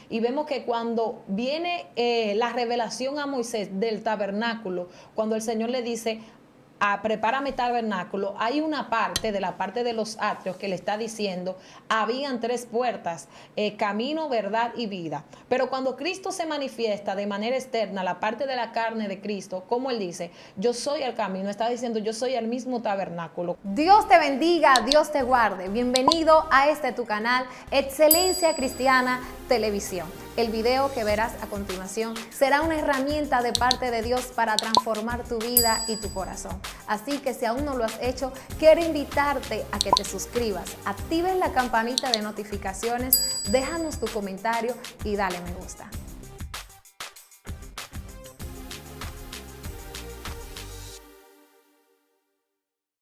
Y vemos que cuando viene la revelación a Moisés del tabernáculo, cuando el Señor le dice, prepárame tabernáculo, hay una parte de la parte de los atrios que le está diciendo, habían 3 puertas, camino, verdad y vida. Pero cuando Cristo se manifiesta de manera externa, la parte de la carne de Cristo, como Él dice, yo soy el camino, está diciendo, yo soy el mismo tabernáculo. Dios te bendiga, Dios te guarde. Bienvenido a tu canal, Excelencia Cristiana Televisión. El video que verás a continuación será una herramienta de parte de Dios para transformar tu vida y tu corazón. Así que si aún no lo has hecho, quiero invitarte a que te suscribas, actives la campanita de notificaciones, déjanos tu comentario y dale me gusta.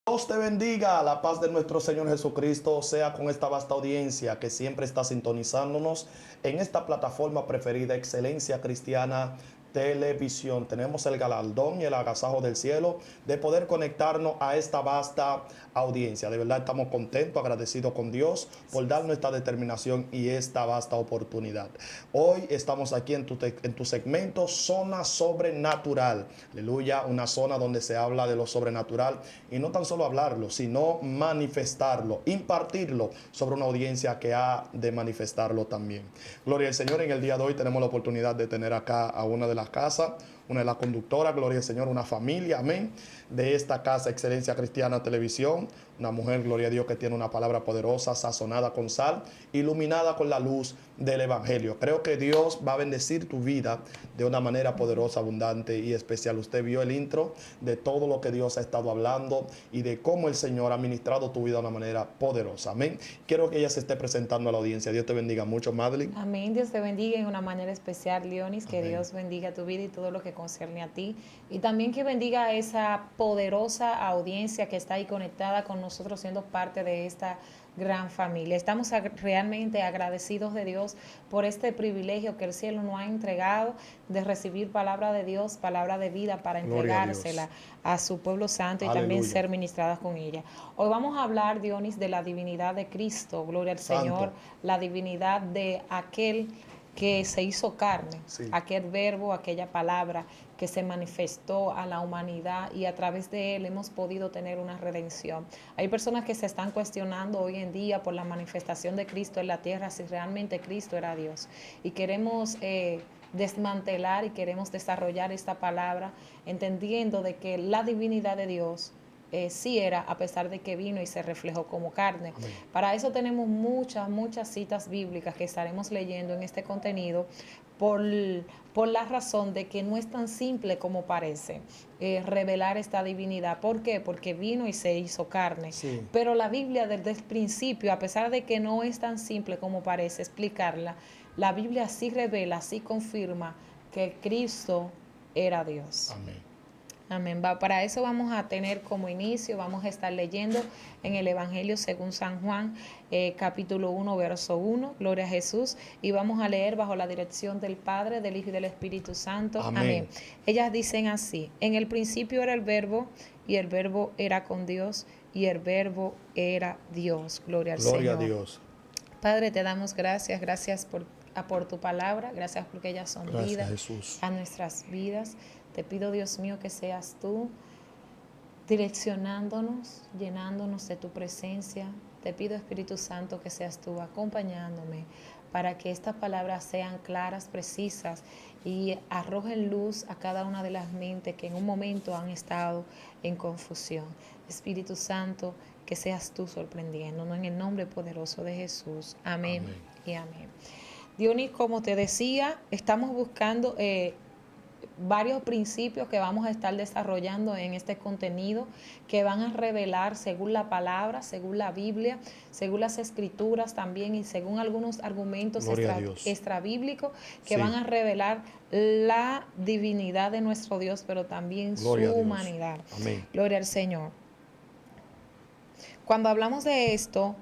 Dios te bendiga, la paz de nuestro Señor Jesucristo sea con esta vasta audiencia que siempre está sintonizándonos en esta plataforma preferida, Excelencia Cristiana Televisión. Tenemos el galardón y el agasajo del cielo de poder conectarnos a esta vasta audiencia. De verdad estamos contentos, agradecidos con Dios por darnos esta determinación y esta vasta oportunidad. Hoy estamos aquí en tu segmento Zona Sobrenatural. Aleluya, una zona donde se habla de lo sobrenatural y no tan solo hablarlo, sino manifestarlo, impartirlo sobre una audiencia que ha de manifestarlo también. Gloria al Señor. En el día de hoy tenemos la oportunidad de tener acá a una de las casas, una de las conductoras, gloria al Señor, una familia, amén, de esta casa Excelencia Cristiana Televisión, una mujer, gloria a Dios, que tiene una palabra poderosa, sazonada con sal, iluminada con la luz del Evangelio. Creo que Dios va a bendecir tu vida de una manera poderosa, abundante y especial. Usted vio el intro de todo lo que Dios ha estado hablando y de cómo el Señor ha ministrado tu vida de una manera poderosa, amén. Quiero que ella se esté presentando a la audiencia. Dios te bendiga mucho, Madeline. Amén, Dios te bendiga en una manera especial, Leonis, que Amén. Dios bendiga tu vida y todo lo que concierne a ti. Y también que bendiga a esa poderosa audiencia que está ahí conectada con nosotros, siendo parte de esta gran familia. Estamos realmente agradecidos de Dios por este privilegio que el cielo nos ha entregado de recibir palabra de Dios, palabra de vida para entregársela a su pueblo santo y Aleluya. También ser ministradas con ella. Hoy vamos a hablar, Dionis, de la divinidad de Cristo, gloria al Santo. Señor, la divinidad de aquel que se hizo carne, Sí. aquel verbo, aquella palabra que se manifestó a la humanidad y a través de él hemos podido tener una redención. Hay personas que se están cuestionando hoy en día por la manifestación de Cristo en la tierra, si realmente Cristo era Dios. Y queremos desmantelar y queremos desarrollar esta palabra entendiendo de que la divinidad de Dios sí era, a pesar de que vino y se reflejó como carne. Amén. Para eso tenemos muchas citas bíblicas que estaremos leyendo en este contenido por la razón de que no es tan simple como parece revelar esta divinidad. ¿Por qué? Porque vino y se hizo carne. Sí. Pero la Biblia desde el principio, a pesar de que no es tan simple como parece explicarla, la Biblia sí revela, sí confirma que Cristo era Dios. Amén. Amén. Para eso vamos a tener como inicio, vamos a estar leyendo en el Evangelio según San Juan, capítulo 1, verso 1, gloria a Jesús, y vamos a leer bajo la dirección del Padre, del Hijo y del Espíritu Santo. Amén. Amén. Ellas dicen así: en el principio era el verbo, y el verbo era con Dios, y el verbo era Dios. Gloria al Señor. Gloria a Dios. Padre, te damos gracias por tu palabra, gracias porque ellas son Gracias, vida Jesús. a nuestras vidas. Te pido, Dios mío, que seas tú direccionándonos, llenándonos de tu presencia. Te pido, Espíritu Santo, que seas tú acompañándome para que estas palabras sean claras, precisas y arrojen luz a cada una de las mentes que en un momento han estado en confusión. Espíritu Santo, que seas tú sorprendiéndonos en el nombre poderoso de Jesús. Amén, Amén. y amén. Dionis, como te decía, estamos buscando varios principios que vamos a estar desarrollando en este contenido que van a revelar según la palabra, según la Biblia, según las escrituras también y según algunos argumentos extrabíblicos que Sí. van a revelar la divinidad de nuestro Dios, pero también Gloria a su Dios. humanidad. Amén. Gloria al Señor. Cuando hablamos de esto,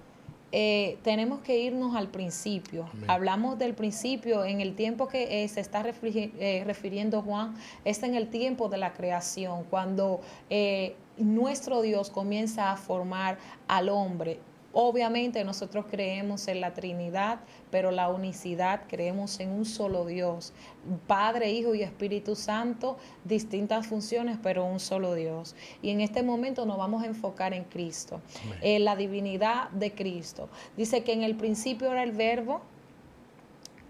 tenemos que irnos al principio. Amén. Hablamos del principio en el tiempo que se está refiriendo Juan, es en el tiempo de la creación, cuando nuestro Dios comienza a formar al hombre Obviamente nosotros creemos en la Trinidad, pero la unicidad, creemos en un solo Dios, Padre, Hijo y Espíritu Santo, distintas funciones, pero un solo Dios. Y en este momento nos vamos a enfocar en Cristo, en la divinidad de Cristo. Dice que en el principio era el Verbo,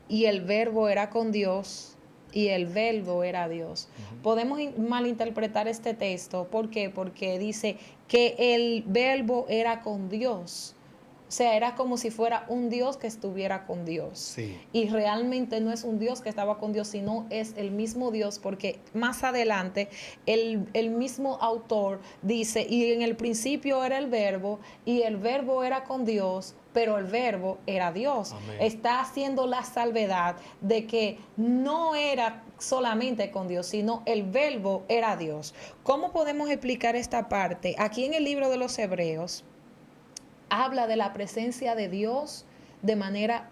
y el Verbo era con Dios, y el Verbo era Dios. Podemos malinterpretar este texto. ¿Por qué? Porque dice que el Verbo era con Dios. O sea, era como si fuera un Dios que estuviera con Dios. Sí. Y realmente no es un Dios que estaba con Dios, sino es el mismo Dios, porque más adelante el mismo autor dice, y en el principio era el Verbo, y el Verbo era con Dios, pero el Verbo era Dios. Amén. Está haciendo la salvedad de que no era solamente con Dios, sino el Verbo era Dios. ¿Cómo podemos explicar esta parte? Aquí en el libro de los Hebreos habla de la presencia de Dios de manera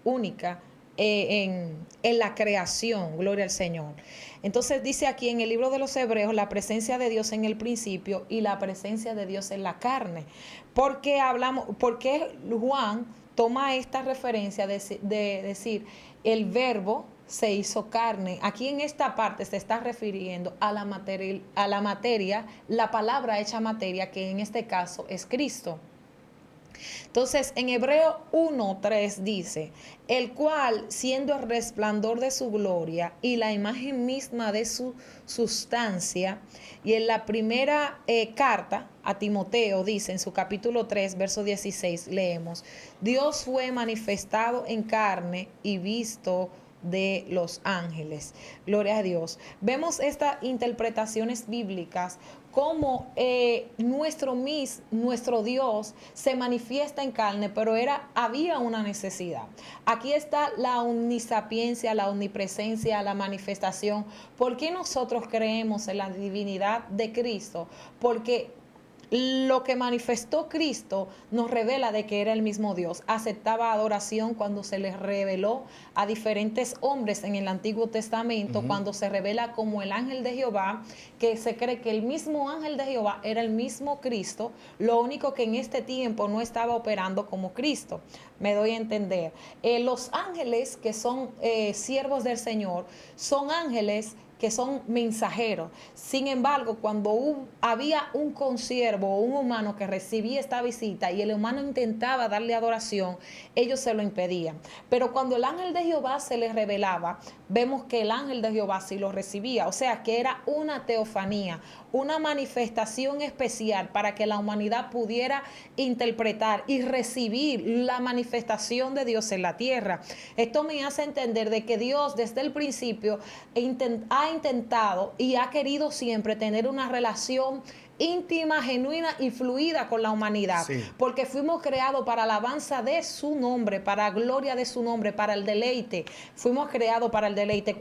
única en la creación, gloria al Señor. Entonces dice aquí en el libro de los Hebreos la presencia de Dios en el principio y la presencia de Dios en la carne. ¿Por qué Juan toma esta referencia de decir el Verbo se hizo carne? Aquí en esta parte se está refiriendo a la materia, la palabra hecha materia, que en este caso es Cristo. Entonces, en Hebreo 1:3 dice, el cual, siendo el resplandor de su gloria y la imagen misma de su sustancia, y en la primera carta a Timoteo dice, en su capítulo 3, verso 16, leemos, Dios fue manifestado en carne y visto de los ángeles. Gloria a Dios. Vemos estas interpretaciones bíblicas como nuestro Dios se manifiesta en carne, pero había una necesidad. Aquí está la omnisapiencia, la omnipresencia, la manifestación. ¿Por qué nosotros creemos en la divinidad de Cristo? Porque lo que manifestó Cristo nos revela de que era el mismo Dios. Aceptaba adoración cuando se les reveló a diferentes hombres en el Antiguo Testamento, cuando se revela como el ángel de Jehová, que se cree que el mismo ángel de Jehová era el mismo Cristo, lo único que en este tiempo no estaba operando como Cristo. Me doy a entender. Los ángeles que son siervos del Señor son ángeles que son mensajeros. Sin embargo, cuando había un consiervo o un humano que recibía esta visita y el humano intentaba darle adoración, ellos se lo impedían. Pero cuando el ángel de Jehová se les revelaba, vemos que el ángel de Jehová sí lo recibía. O sea, que era una teofanía, una manifestación especial para que la humanidad pudiera interpretar y recibir la manifestación de Dios en la tierra. Esto me hace entender de que Dios desde el principio ha intentado y ha querido siempre tener una relación íntima, genuina y fluida con la humanidad, sí, porque fuimos creados para alabanza de su nombre, para gloria de su nombre, para el deleite. Fuimos creados para el deleite.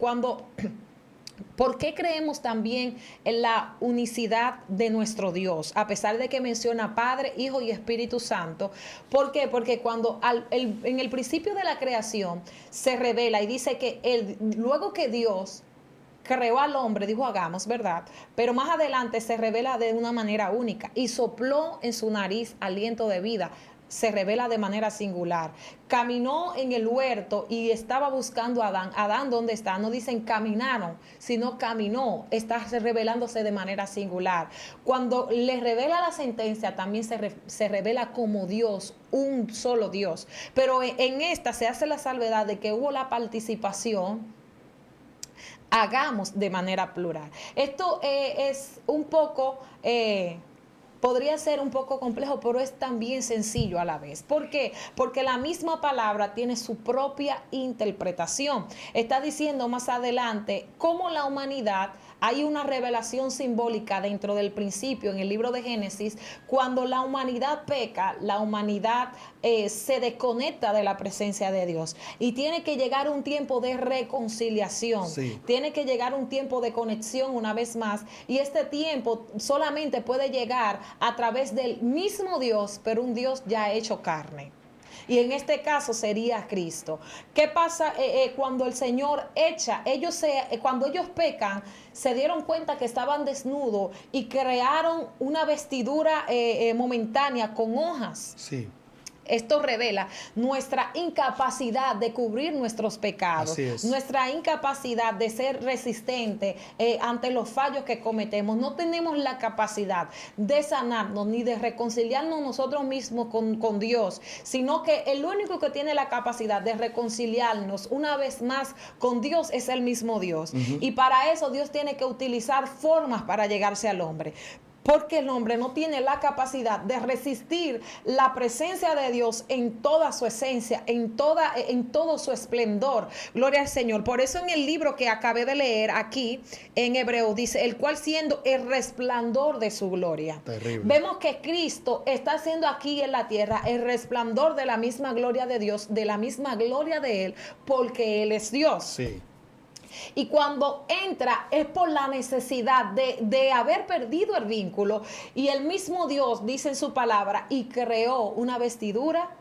¿Por qué creemos también en la unicidad de nuestro Dios? A pesar de que menciona Padre, Hijo y Espíritu Santo. ¿Por qué? Porque cuando en el principio de la creación se revela y dice que luego que Dios creó al hombre, dijo hagamos, ¿verdad? Pero más adelante se revela de una manera única y sopló en su nariz aliento de vida. Se revela de manera singular. Caminó en el huerto y estaba buscando a Adán. Adán, ¿dónde está? No dicen caminaron, sino caminó. Está revelándose de manera singular. Cuando le revela la sentencia, también se revela como Dios, un solo Dios. Pero en esta se hace la salvedad de que hubo la participación. Hagamos de manera plural. Esto es un poco, podría ser un poco complejo, pero es también sencillo a la vez. ¿Por qué? Porque la misma palabra tiene su propia interpretación. Está diciendo más adelante cómo la humanidad, hay una revelación simbólica dentro del principio en el libro de Génesis. Cuando la humanidad peca, la humanidad se desconecta de la presencia de Dios y tiene que llegar un tiempo de reconciliación, sí, tiene que llegar un tiempo de conexión una vez más, y este tiempo solamente puede llegar a través del mismo Dios, pero un Dios ya hecho carne. Y en este caso sería Cristo. ¿Qué pasa cuando el Señor cuando ellos pecan, se dieron cuenta que estaban desnudos y crearon una vestidura momentánea con hojas? sí. Esto revela nuestra incapacidad de cubrir nuestros pecados, nuestra incapacidad de ser resistente ante los fallos que cometemos. No tenemos la capacidad de sanarnos ni de reconciliarnos nosotros mismos con Dios, sino que el único que tiene la capacidad de reconciliarnos una vez más con Dios es el mismo Dios. Y para eso Dios tiene que utilizar formas para llegarse al hombre. Porque el hombre no tiene la capacidad de resistir la presencia de Dios en toda su esencia, en todo su esplendor. Gloria al Señor. Por eso en el libro que acabé de leer aquí en Hebreo dice, el cual siendo el resplandor de su gloria. Terrible. Vemos que Cristo está haciendo aquí en la tierra el resplandor de la misma gloria de Dios, de la misma gloria de Él, porque Él es Dios. Sí. Y cuando entra es por la necesidad de haber perdido el vínculo. Y el mismo Dios dice en su palabra, y creó una vestidura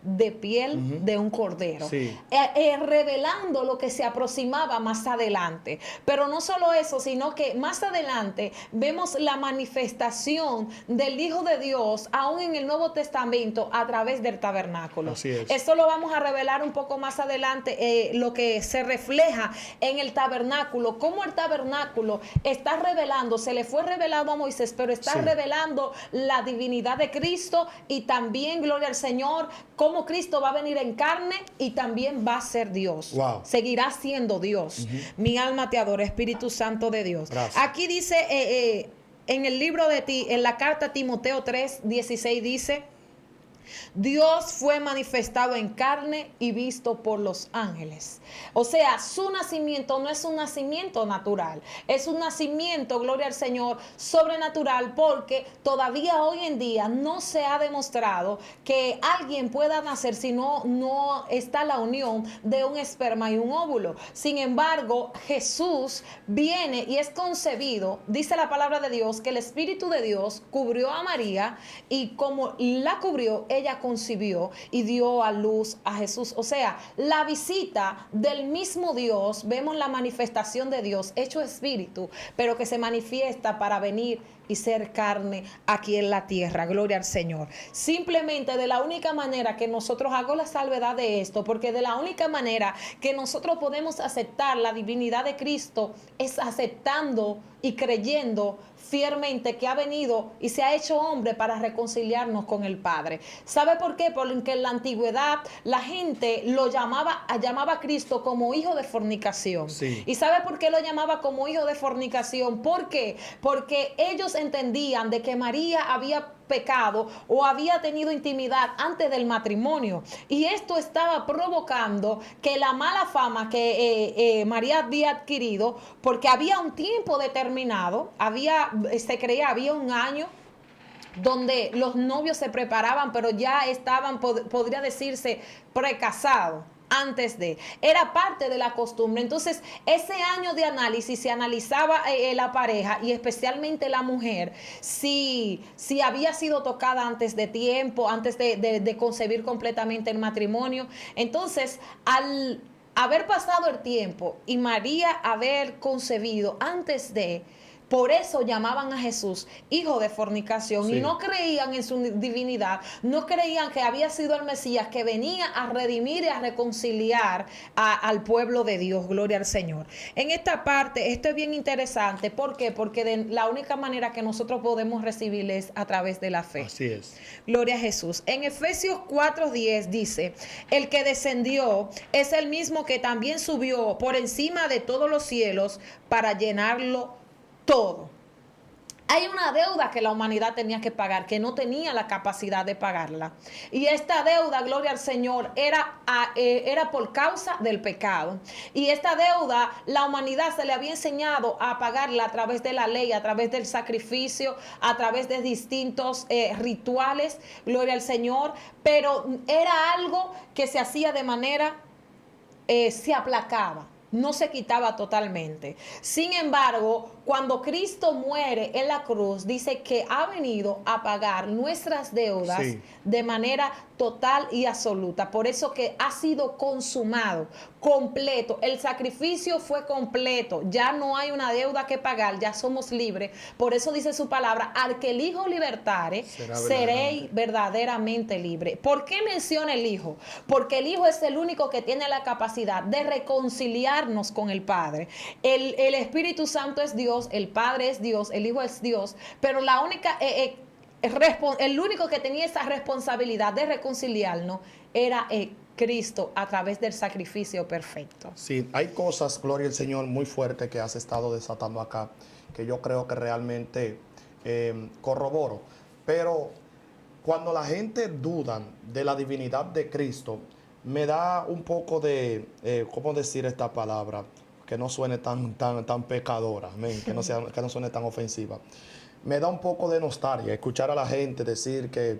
de piel de un cordero, revelando lo que se aproximaba más adelante. Pero no solo eso, sino que más adelante vemos la manifestación del Hijo de Dios aún en el Nuevo Testamento a través del tabernáculo. Así es. Esto lo vamos a revelar un poco más adelante, lo que se refleja en el tabernáculo, cómo el tabernáculo está revelando, se le fue revelado a Moisés, pero está revelando la divinidad de Cristo, y también, gloria al Señor, cómo Cristo va a venir en carne y también va a ser Dios. Wow. Seguirá siendo Dios. Mi alma te adora, Espíritu Santo de Dios. Gracias. Aquí dice, en el libro en la carta a Timoteo 3:16 dice, Dios fue manifestado en carne y visto por los ángeles. O sea, su nacimiento no es un nacimiento natural, es un nacimiento, gloria al Señor, sobrenatural, porque todavía hoy en día no se ha demostrado que alguien pueda nacer si no está la unión de un esperma y un óvulo. Sin embargo, Jesús viene y es concebido, dice la palabra de Dios, que el Espíritu de Dios cubrió a María, y como la cubrió, ella concibió y dio a luz a Jesús. O sea, la visita del mismo Dios, vemos la manifestación de Dios hecho espíritu, pero que se manifiesta para venir y ser carne aquí en la tierra. Gloria al Señor. Simplemente de la única manera que nosotros, hago la salvedad de esto, porque de la única manera que nosotros podemos aceptar la divinidad de Cristo es aceptando y creyendo fielmente que ha venido y se ha hecho hombre para reconciliarnos con el Padre. ¿Sabe por qué? Porque en la antigüedad la gente lo llamaba a Cristo como hijo de fornicación. Sí. ¿Y sabe por qué lo llamaba como hijo de fornicación? ¿Por qué? Porque ellos entendían de que María había pecado o había tenido intimidad antes del matrimonio, y esto estaba provocando que la mala fama que María había adquirido, porque había un tiempo determinado, había un año donde los novios se preparaban, pero ya estaban, podría decirse, precasados. Antes de, era parte de la costumbre. Entonces, ese año de análisis se analizaba la pareja, y especialmente la mujer, si había sido tocada antes de tiempo, antes de concebir completamente el matrimonio. Entonces, al haber pasado el tiempo y María haber concebido antes de, por eso llamaban a Jesús hijo de fornicación, y no creían en su divinidad, no creían que había sido el Mesías que venía a redimir y a reconciliar al pueblo de Dios. Gloria al Señor. En esta parte, esto es bien interesante. ¿Por qué? Porque la única manera que nosotros podemos recibir es a través de la fe. Así es. Gloria a Jesús. En Efesios 4:10 dice, el que descendió es el mismo que también subió por encima de todos los cielos para llenarlo todo. Hay una deuda que la humanidad tenía que pagar, que no tenía la capacidad de pagarla. Y esta deuda, gloria al Señor, era por causa del pecado. Y esta deuda, la humanidad se le había enseñado a pagarla a través de la ley, a través del sacrificio, a través de distintos rituales, gloria al Señor. Pero era algo que se hacía de manera, se aplacaba. No se quitaba totalmente. Sin embargo, cuando Cristo muere en la cruz, dice que ha venido a pagar nuestras deudas de manera total y absoluta. Por eso que ha sido consumado. completo. El sacrificio fue completo. Ya no hay una deuda que pagar, ya somos libres. Por eso dice su palabra, al que el Hijo libertare, seréis verdaderamente libre. ¿Por qué menciona el Hijo? Porque el Hijo es el único que tiene la capacidad de reconciliarnos con el Padre. El Espíritu Santo es Dios, el Padre es Dios, el Hijo es Dios, pero la única... el único que tenía esa responsabilidad de reconciliarnos era Cristo a través del sacrificio perfecto. Sí, hay cosas, gloria al Señor, muy fuertes que has estado desatando acá, que yo creo que realmente corroboro. Pero cuando la gente duda de la divinidad de Cristo, me da un poco de, ¿cómo decir esta palabra? Que no suene tan pecadora, amén, que no suene tan ofensiva. Me da un poco de nostalgia escuchar a la gente decir que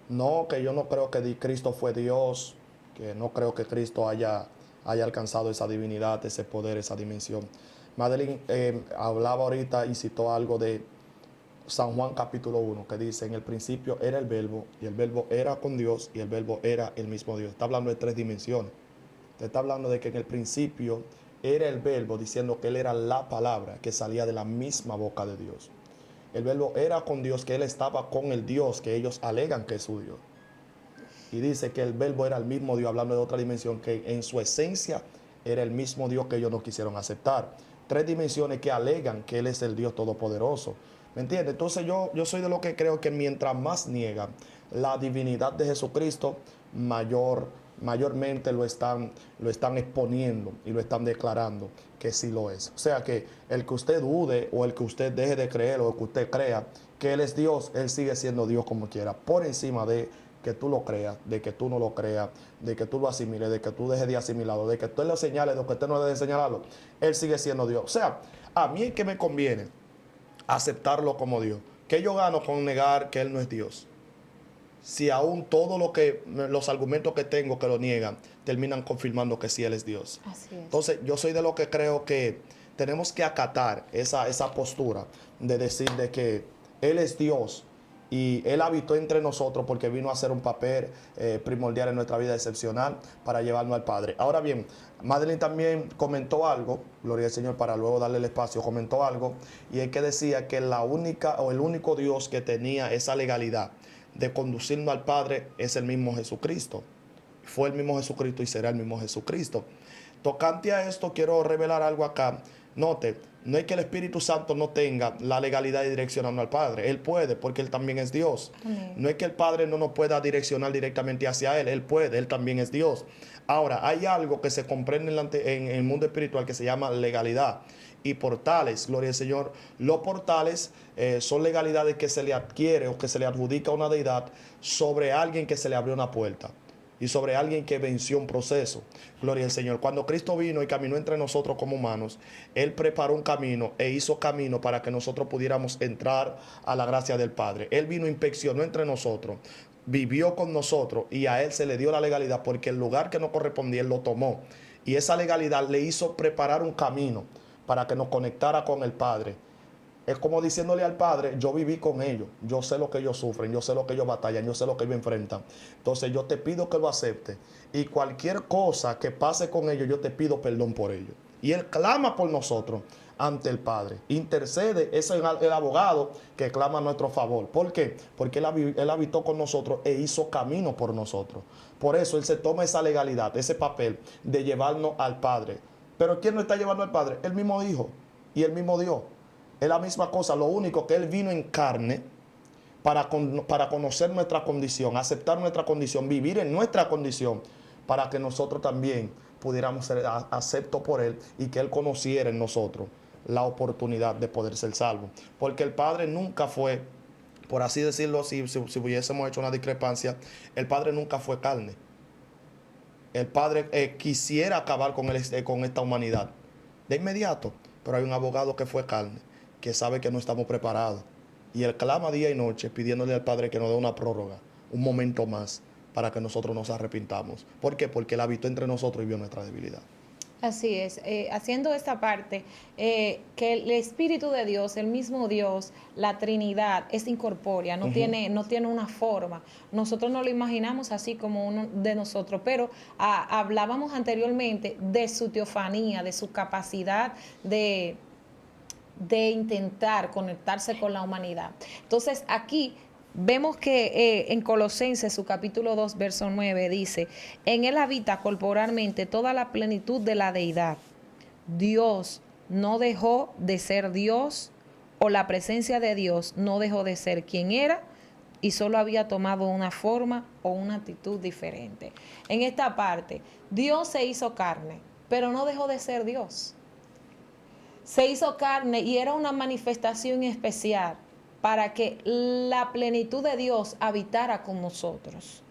yo no creo que Cristo fue Dios, que no creo que Cristo haya alcanzado esa divinidad, ese poder, esa dimensión. Madeline hablaba ahorita y citó algo de San Juan capítulo 1, que dice, en el principio era el verbo, y el verbo era con Dios, y el verbo era el mismo Dios. Está hablando de 3 dimensiones. Usted está hablando de que en el principio era el verbo, diciendo que él era la palabra que salía de la misma boca de Dios. El verbo era con Dios, que él estaba con el Dios que ellos alegan que es su Dios. Y dice que el verbo era el mismo Dios, hablando de otra dimensión, que en su esencia era el mismo Dios que ellos no quisieron aceptar. 3 dimensiones que alegan que él es el Dios todopoderoso. ¿Me entiendes? Entonces yo soy de lo que creo que mientras más niegan la divinidad de Jesucristo, mayormente lo están exponiendo y lo están declarando que sí lo es. O sea que el que usted dude o el que usted deje de creer o el que usted crea que Él es Dios, Él sigue siendo Dios como quiera, por encima de que tú lo creas, de que tú no lo creas, de que tú lo asimiles, de que tú dejes de asimilarlo, de que tú lo señales, de que usted no debe señalarlo. Él sigue siendo Dios. O sea, a mí es que me conviene aceptarlo como Dios. ¿Qué yo gano con negar que Él no es Dios? Si aún todo los argumentos que tengo que lo niegan, terminan confirmando que sí Él es Dios. Así es. Entonces, yo soy de lo que creo que tenemos que acatar esa postura de decir de que Él es Dios y Él habitó entre nosotros porque vino a hacer un papel primordial en nuestra vida excepcional para llevarnos al Padre. Ahora bien, Madeline también comentó algo, gloria al Señor, para luego darle el espacio, comentó algo, y es que decía que el único Dios que tenía esa legalidad de conducirnos al Padre es el mismo Jesucristo. Fue el mismo Jesucristo y será el mismo Jesucristo. Tocante a esto, quiero revelar algo acá. Note, no es que el Espíritu Santo no tenga la legalidad de direccionarnos al Padre. Él puede, porque Él también es Dios. Amén. No es que el Padre no nos pueda direccionar directamente hacia Él. Él puede, Él también es Dios. Ahora, hay algo que se comprende en el mundo espiritual que se llama legalidad y portales, gloria al Señor. Los portales son legalidades que se le adquiere o que se le adjudica a una deidad sobre alguien que se le abrió una puerta y sobre alguien que venció un proceso. Gloria al Señor. Cuando Cristo vino y caminó entre nosotros como humanos, Él preparó un camino e hizo camino para que nosotros pudiéramos entrar a la gracia del Padre. Él vino, inspeccionó entre nosotros, vivió con nosotros y a Él se le dio la legalidad porque el lugar que no correspondía Él lo tomó. Y esa legalidad le hizo preparar un camino para que nos conectara con el Padre. Es como diciéndole al Padre, yo viví con ellos, yo sé lo que ellos sufren, yo sé lo que ellos batallan, yo sé lo que ellos enfrentan. Entonces yo te pido que lo aceptes. Y cualquier cosa que pase con ellos, yo te pido perdón por ellos. Y Él clama por nosotros ante el Padre. Intercede, es el abogado que clama a nuestro favor. ¿Por qué? Porque Él habitó con nosotros e hizo camino por nosotros. Por eso Él se toma esa legalidad, ese papel de llevarnos al Padre. Pero ¿quién nos está llevando al Padre? El mismo Hijo y el mismo Dios. Es la misma cosa, lo único que Él vino en carne para conocer nuestra condición, aceptar nuestra condición, vivir en nuestra condición, para que nosotros también pudiéramos ser aceptos por Él y que Él conociera en nosotros la oportunidad de poder ser salvo. Porque el Padre nunca fue, por así decirlo, si hubiésemos hecho una discrepancia, el Padre nunca fue carne. El Padre quisiera acabar con esta humanidad de inmediato, pero hay un abogado que fue carne, que sabe que no estamos preparados. Y Él clama día y noche pidiéndole al Padre que nos dé una prórroga, un momento más, para que nosotros nos arrepintamos. ¿Por qué? Porque Él habitó entre nosotros y vio nuestra debilidad. Así es, haciendo esta parte, que el Espíritu de Dios, el mismo Dios, la Trinidad, es incorpórea, no tiene una forma. Nosotros no lo imaginamos así como uno de nosotros, pero hablábamos anteriormente de su teofanía, de su capacidad de intentar conectarse con la humanidad. Entonces, aquí vemos que en Colosenses, su capítulo 2, verso 9, dice: en él habita corporalmente toda la plenitud de la deidad. Dios no dejó de ser Dios, o la presencia de Dios no dejó de ser quien era, y solo había tomado una forma o una actitud diferente. En esta parte, Dios se hizo carne, pero no dejó de ser Dios. Se hizo carne y era una manifestación especial para que la plenitud de Dios habitara con nosotros.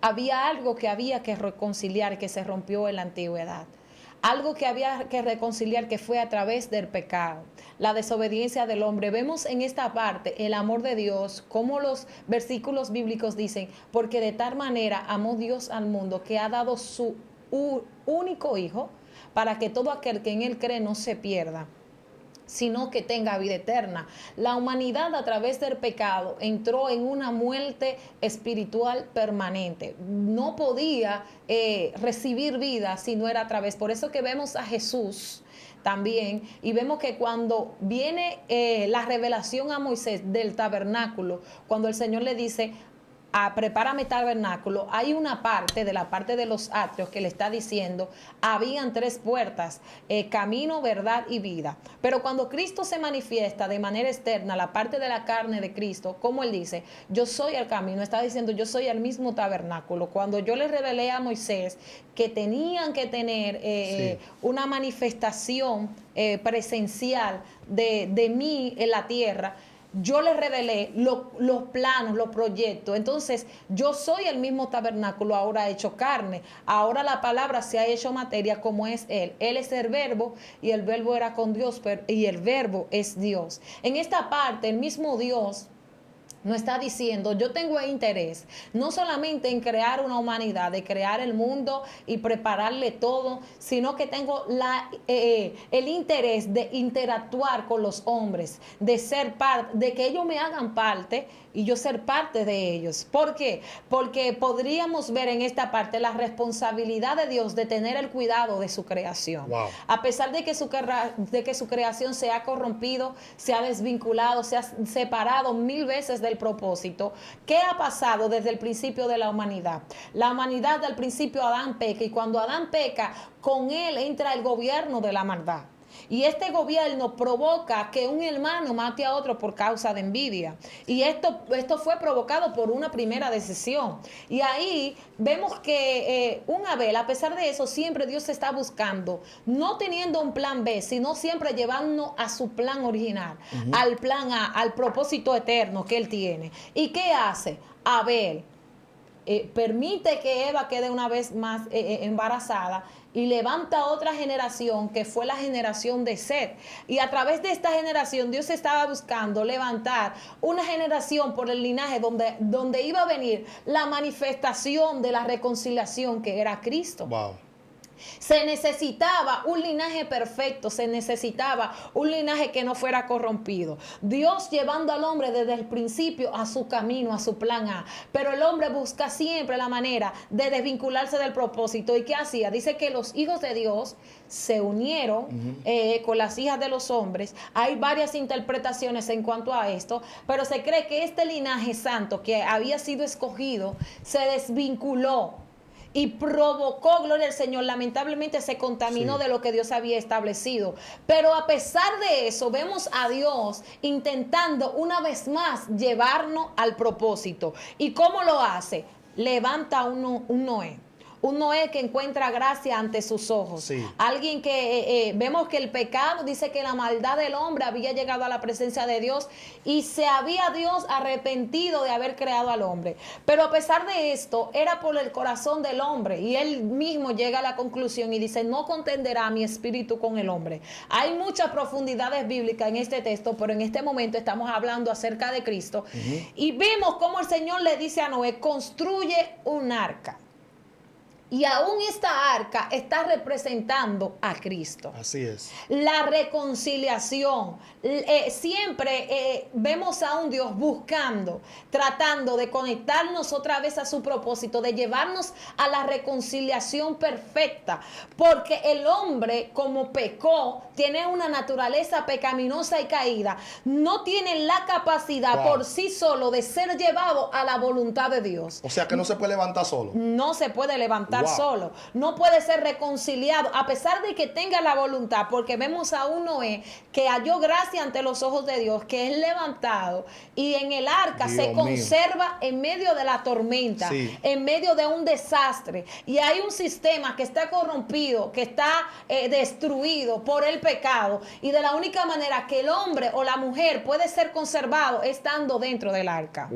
Había algo que había que reconciliar, que se rompió en la antigüedad. Algo que había que reconciliar, que fue a través del pecado, la desobediencia del hombre. Vemos en esta parte el amor de Dios, como los versículos bíblicos dicen: porque de tal manera amó Dios al mundo, que ha dado su único Hijo, para que todo aquel que en él cree no se pierda, sino que tenga vida eterna. La humanidad, a través del pecado, entró en una muerte espiritual permanente. No podía recibir vida si no era a través. Por eso que vemos a Jesús también, y vemos que cuando viene la revelación a Moisés del tabernáculo, cuando el Señor le dice: prepárame tabernáculo, hay una parte de la parte de los atrios que le está diciendo: habían 3 puertas, camino, verdad y vida. Pero cuando Cristo se manifiesta de manera externa, la parte de la carne de Cristo, como él dice: yo soy el camino, está diciendo: yo soy el mismo tabernáculo. Cuando yo le revelé a Moisés que tenían que tener una manifestación presencial de mí en la tierra, yo les revelé los planos, los proyectos. Entonces, yo soy el mismo tabernáculo ahora hecho carne. Ahora la palabra se ha hecho materia, como es Él. Él es el verbo, y el verbo era con Dios, y el verbo es Dios. En esta parte, el mismo Dios no está diciendo: yo tengo interés no solamente en crear una humanidad, de crear el mundo y prepararle todo, sino que tengo el interés de interactuar con los hombres, de ser parte, de que ellos me hagan parte y yo ser parte de ellos. ¿Por qué? Porque podríamos ver en esta parte la responsabilidad de Dios de tener el cuidado de su creación. Wow. A pesar de que su creación se ha corrompido, se ha desvinculado, se ha separado 1000 veces del propósito. ¿Qué ha pasado desde el principio de la humanidad? La humanidad, al principio, Adán peca, y cuando Adán peca, con él entra el gobierno de la maldad. Y este gobierno provoca que un hermano mate a otro por causa de envidia. Y esto fue provocado por una primera decisión. Y ahí vemos que un Abel, a pesar de eso, siempre Dios está buscando, no teniendo un plan B, sino siempre llevando a su plan original, al plan A, al propósito eterno que él tiene. ¿Y qué hace? Abel permite que Eva quede una vez más embarazada, y levanta otra generación, que fue la generación de Set. Y a través de esta generación Dios estaba buscando levantar una generación por el linaje donde iba a venir la manifestación de la reconciliación, que era Cristo. Wow. Se necesitaba un linaje perfecto, se necesitaba un linaje que no fuera corrompido. Dios llevando al hombre desde el principio a su camino, a su plan A. Pero el hombre busca siempre la manera de desvincularse del propósito. ¿Y qué hacía? Dice que los hijos de Dios se unieron con las hijas de los hombres. Hay varias interpretaciones en cuanto a esto, pero se cree que este linaje santo que había sido escogido se desvinculó y provocó, gloria al Señor, lamentablemente se contaminó de lo que Dios había establecido. Pero a pesar de eso, vemos a Dios intentando una vez más llevarnos al propósito. ¿Y cómo lo hace? Levanta un Noé. Un Noé que encuentra gracia ante sus ojos. Sí. Alguien que vemos que el pecado, dice que la maldad del hombre había llegado a la presencia de Dios, y se había Dios arrepentido de haber creado al hombre. Pero a pesar de esto, era por el corazón del hombre, y él mismo llega a la conclusión y dice: no contenderá mi espíritu con el hombre. Hay muchas profundidades bíblicas en este texto, pero en este momento estamos hablando acerca de Cristo. Y vemos cómo el Señor le dice a Noé: construye un arca. Y aún esta arca está representando a Cristo. Así es. La reconciliación. Siempre vemos a un Dios buscando, tratando de conectarnos otra vez a su propósito, de llevarnos a la reconciliación perfecta. Porque el hombre, como pecó, tiene una naturaleza pecaminosa y caída. No tiene la capacidad por sí solo de ser llevado a la voluntad de Dios. O sea que no se puede levantar solo. No se puede levantar solo, no puede ser reconciliado a pesar de que tenga la voluntad, porque vemos a un Noé que halló gracia ante los ojos de Dios, que es levantado y en el arca se conserva en medio de la tormenta, en medio de un desastre, y hay un sistema que está corrompido, que está destruido por el pecado, y de la única manera que el hombre o la mujer puede ser conservado estando dentro del arca.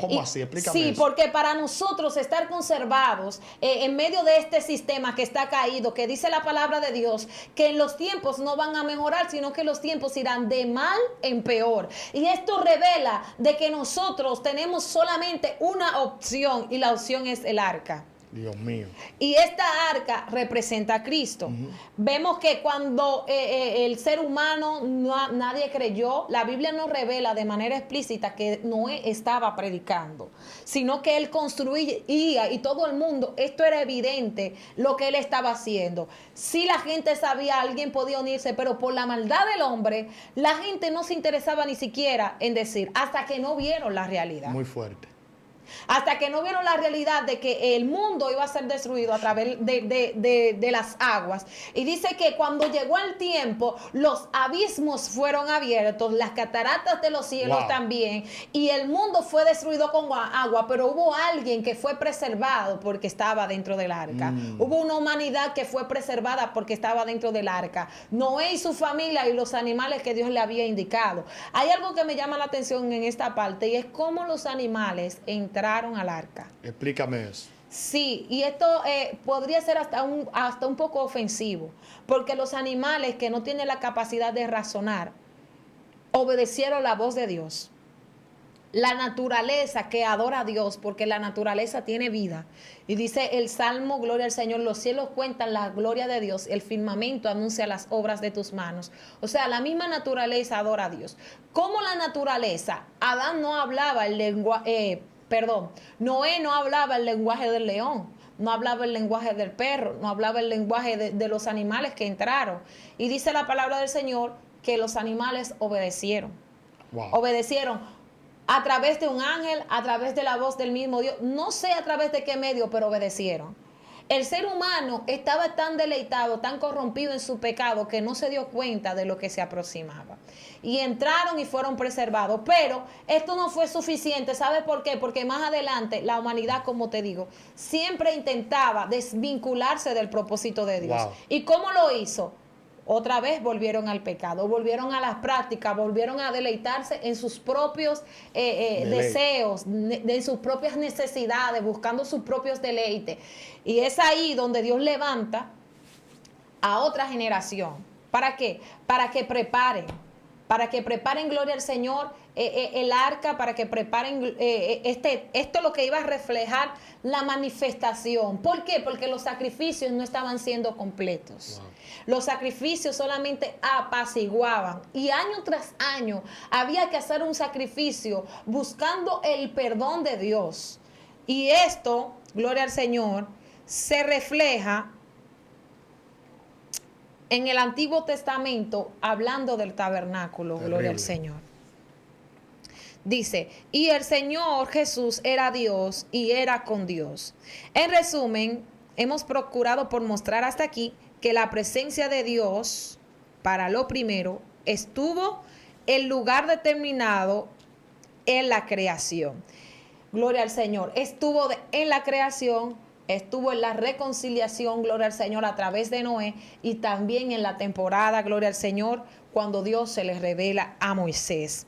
¿Cómo así? Explícame Sí, eso. porque para nosotros estar conservados en medio de este sistema que está caído, que dice la palabra de Dios, que los tiempos no van a mejorar, sino que los tiempos irán de mal en peor. Y esto revela de que nosotros tenemos solamente una opción, y la opción es el arca. Dios mío. Y esta arca representa a Cristo. Vemos que cuando el ser humano, nadie creyó, la Biblia nos revela de manera explícita que Noé estaba predicando, sino que él construía, y todo el mundo, esto era evidente lo que él estaba haciendo. Si la gente sabía, alguien podía unirse, pero por la maldad del hombre, la gente no se interesaba ni siquiera en decir, hasta que no vieron la realidad. Muy fuerte. Hasta que no vieron la realidad de que el mundo iba a ser destruido a través de las aguas. Y dice que cuando llegó el tiempo, los abismos fueron abiertos, las cataratas de los cielos también, y el mundo fue destruido con agua, pero hubo alguien que fue preservado porque estaba dentro del arca. Hubo una humanidad que fue preservada porque estaba dentro del arca. Noé y su familia y los animales que Dios le había indicado. Hay algo que me llama la atención en esta parte, y es cómo los animales entraron al arca. Explícame eso. Sí, y esto podría ser hasta un poco ofensivo, porque los animales que no tienen la capacidad de razonar obedecieron la voz de Dios. La naturaleza que adora a Dios, porque la naturaleza tiene vida. Y dice el Salmo, gloria al Señor, los cielos cuentan la gloria de Dios, el firmamento anuncia las obras de tus manos. O sea, la misma naturaleza adora a Dios. ¿Cómo la naturaleza? Adán no hablaba el lenguaje, Noé no hablaba el lenguaje del león, no hablaba el lenguaje del perro, no hablaba el lenguaje de los animales que entraron. Y dice la palabra del Señor que los animales obedecieron. Obedecieron a través de un ángel, a través de la voz del mismo Dios. No sé a través de qué medio, pero obedecieron. El ser humano estaba tan deleitado, tan corrompido en su pecado, que no se dio cuenta de lo que se aproximaba. Y entraron y fueron preservados. Pero esto no fue suficiente. ¿Sabe por qué? Porque más adelante la humanidad, como te digo, siempre intentaba desvincularse del propósito de Dios. ¿Y cómo lo hizo? Otra vez volvieron al pecado, volvieron a las prácticas, volvieron a deleitarse en sus propios deseos, en sus propias necesidades, buscando sus propios deleites. Y es ahí donde Dios levanta a otra generación. ¿Para qué? Para que preparen, gloria al Señor, el arca, para que preparen esto lo que iba a reflejar la manifestación. ¿Por qué? Porque los sacrificios no estaban siendo completos. Los sacrificios solamente apaciguaban, y año tras año había que hacer un sacrificio buscando el perdón de Dios. Y esto, gloria al Señor, se refleja en el Antiguo Testamento, hablando del tabernáculo. Terrible. Gloria al Señor. Dice, y el Señor Jesús era Dios y era con Dios. En resumen, hemos procurado por mostrar hasta aquí que la presencia de Dios, para lo primero, estuvo en lugar determinado en la creación. Gloria al Señor. Estuvo en la creación, estuvo en la reconciliación, gloria al Señor, a través de Noé, y también en la temporada, gloria al Señor, cuando Dios se les revela a Moisés.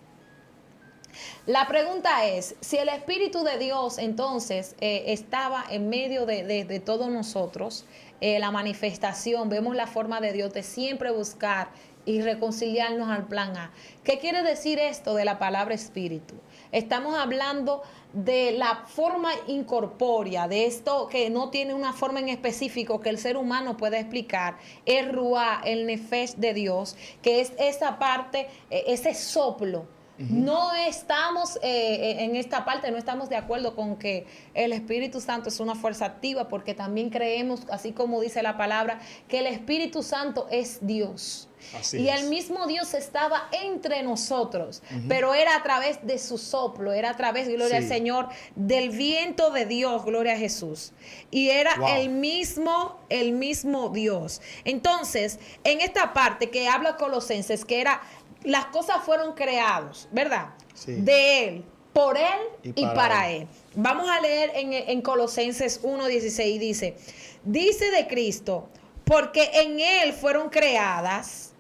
La pregunta es, si el Espíritu de Dios entonces estaba en medio de todos nosotros, la manifestación, vemos la forma de Dios de siempre buscar y reconciliarnos al plan A. ¿Qué quiere decir esto de la palabra Espíritu? Estamos hablando de la forma incorpórea, de esto que no tiene una forma en específico que el ser humano puede explicar, el ruá, el nefesh de Dios, que es esa parte, ese soplo. No estamos en esta parte, no estamos de acuerdo con que el Espíritu Santo es una fuerza activa, porque también creemos, así como dice la palabra, que el Espíritu Santo es Dios. Así y es. el mismo Dios estaba entre nosotros, pero era a través de su soplo, era a través, gloria al Señor, del viento de Dios, gloria a Jesús. Y era el mismo Dios. Entonces, en esta parte que habla Colosenses, que era, las cosas fueron creadas, ¿verdad? Sí. De Él, por Él y para él. Vamos a leer en Colosenses 1:16, dice de Cristo, porque en Él fueron creadas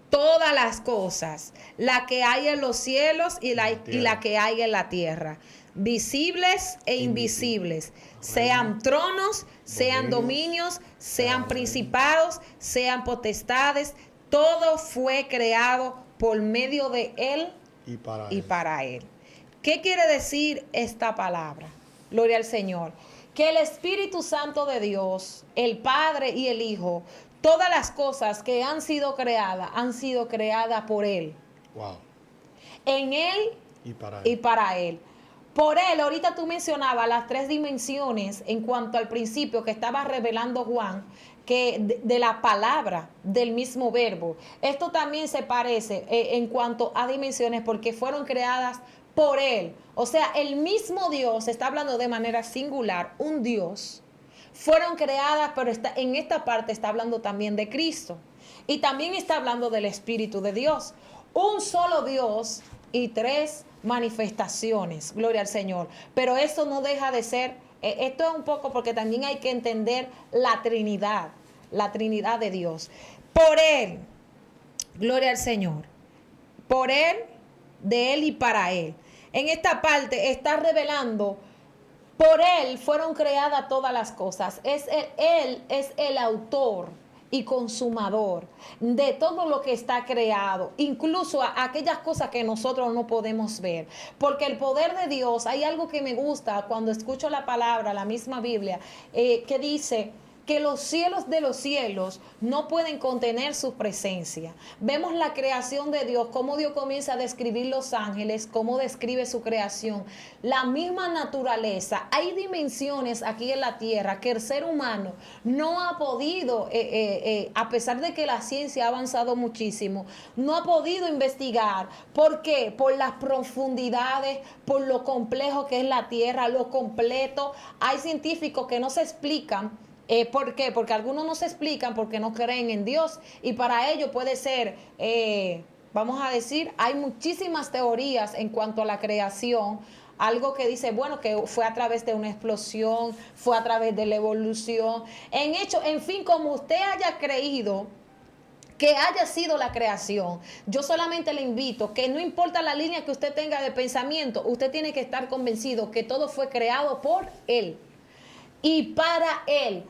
todas las cosas, la que hay en los cielos y la que hay en la tierra, visibles e invisibles, sean tronos, sean dominios, sean principados, sean potestades, todo fue creado por medio de Él y para Él. ¿Qué quiere decir esta palabra? Gloria al Señor. Que el Espíritu Santo de Dios, el Padre y el Hijo, todas las cosas que han sido creadas por Él. Wow. En Él y para Él. Por Él, ahorita tú mencionabas las 3 dimensiones en cuanto al principio que estaba revelando Juan, que de la palabra, del mismo verbo. Esto también se parece en cuanto a dimensiones porque fueron creadas por Él. O sea, el mismo Dios, está hablando de manera singular, un Dios, fueron creadas, pero en esta parte está hablando también de Cristo. Y también está hablando del Espíritu de Dios. Un solo Dios y 3 manifestaciones, gloria al Señor. Pero eso no deja de ser, esto es un poco porque también hay que entender la Trinidad de Dios. Por Él, gloria al Señor, por Él, de Él y para Él. En esta parte está revelando, por Él fueron creadas todas las cosas. Él es el autor y consumador de todo lo que está creado, incluso aquellas cosas que nosotros no podemos ver, porque el poder de Dios, hay algo que me gusta cuando escucho la palabra, la misma Biblia, que dice que los cielos de los cielos no pueden contener su presencia. Vemos la creación de Dios, cómo Dios comienza a describir los ángeles, cómo describe su creación, la misma naturaleza. Hay dimensiones aquí en la tierra que el ser humano no ha podido, a pesar de que la ciencia ha avanzado muchísimo, no ha podido investigar. ¿Por qué? Por las profundidades, por lo complejo que es la tierra, lo completo. Hay científicos que no se explican. ¿Por qué? Porque algunos no se explican porque no creen en Dios y para ello puede ser, vamos a decir, hay muchísimas teorías en cuanto a la creación, algo que dice, bueno, que fue a través de una explosión, fue a través de la evolución, en fin, como usted haya creído que haya sido la creación, yo solamente le invito que no importa la línea que usted tenga de pensamiento, usted tiene que estar convencido que todo fue creado por Él y para Él.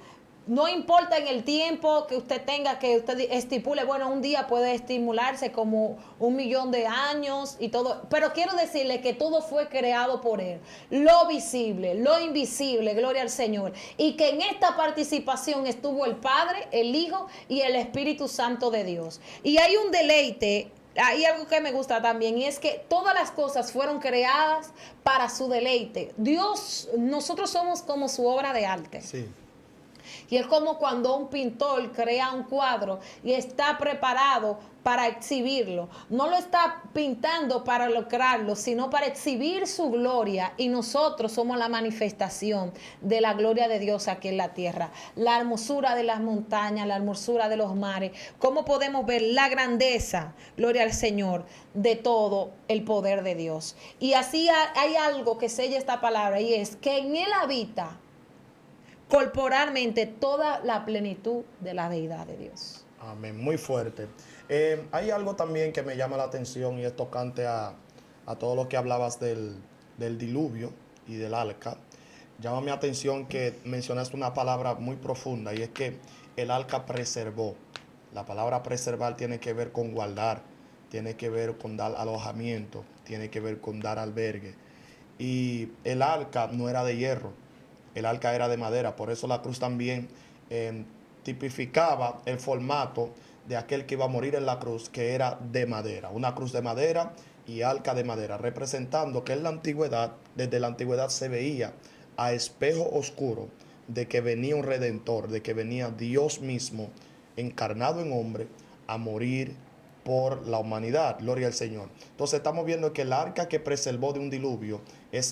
No importa en el tiempo que usted tenga, que usted estipule, bueno, un día puede estimularse como 1.000.000 de años y todo, pero quiero decirle que todo fue creado por Él, lo visible, lo invisible, gloria al Señor, y que en esta participación estuvo el Padre, el Hijo y el Espíritu Santo de Dios. Y hay un deleite. Hay algo que me gusta también y es que todas las cosas fueron creadas para su deleite. Dios, nosotros somos como su obra de arte. Sí. Y es como cuando un pintor crea un cuadro y está preparado para exhibirlo. No lo está pintando para lograrlo, sino para exhibir su gloria. Y nosotros somos la manifestación de la gloria de Dios aquí en la tierra. La hermosura de las montañas, la hermosura de los mares. ¿Cómo podemos ver la grandeza, gloria al Señor, de todo el poder de Dios? Y así hay algo que sella esta palabra y es que en Él habita corporalmente toda la plenitud de la deidad de Dios. Amén, muy fuerte. Hay algo también que me llama la atención y es tocante a todo lo que hablabas del diluvio y del arca. Llama mi atención que mencionaste una palabra muy profunda y es que el arca preservó. La palabra preservar tiene que ver con guardar, tiene que ver con dar alojamiento, tiene que ver con dar albergue. Y el arca no era de hierro, el arca era de madera. Por eso la cruz también tipificaba el formato de aquel que iba a morir en la cruz, que era de madera. Una cruz de madera y arca de madera, representando que en la antigüedad, desde la antigüedad se veía a espejo oscuro de que venía un redentor, de que venía Dios mismo encarnado en hombre a morir por la humanidad. Gloria al Señor. Entonces estamos viendo que el arca que preservó de un diluvio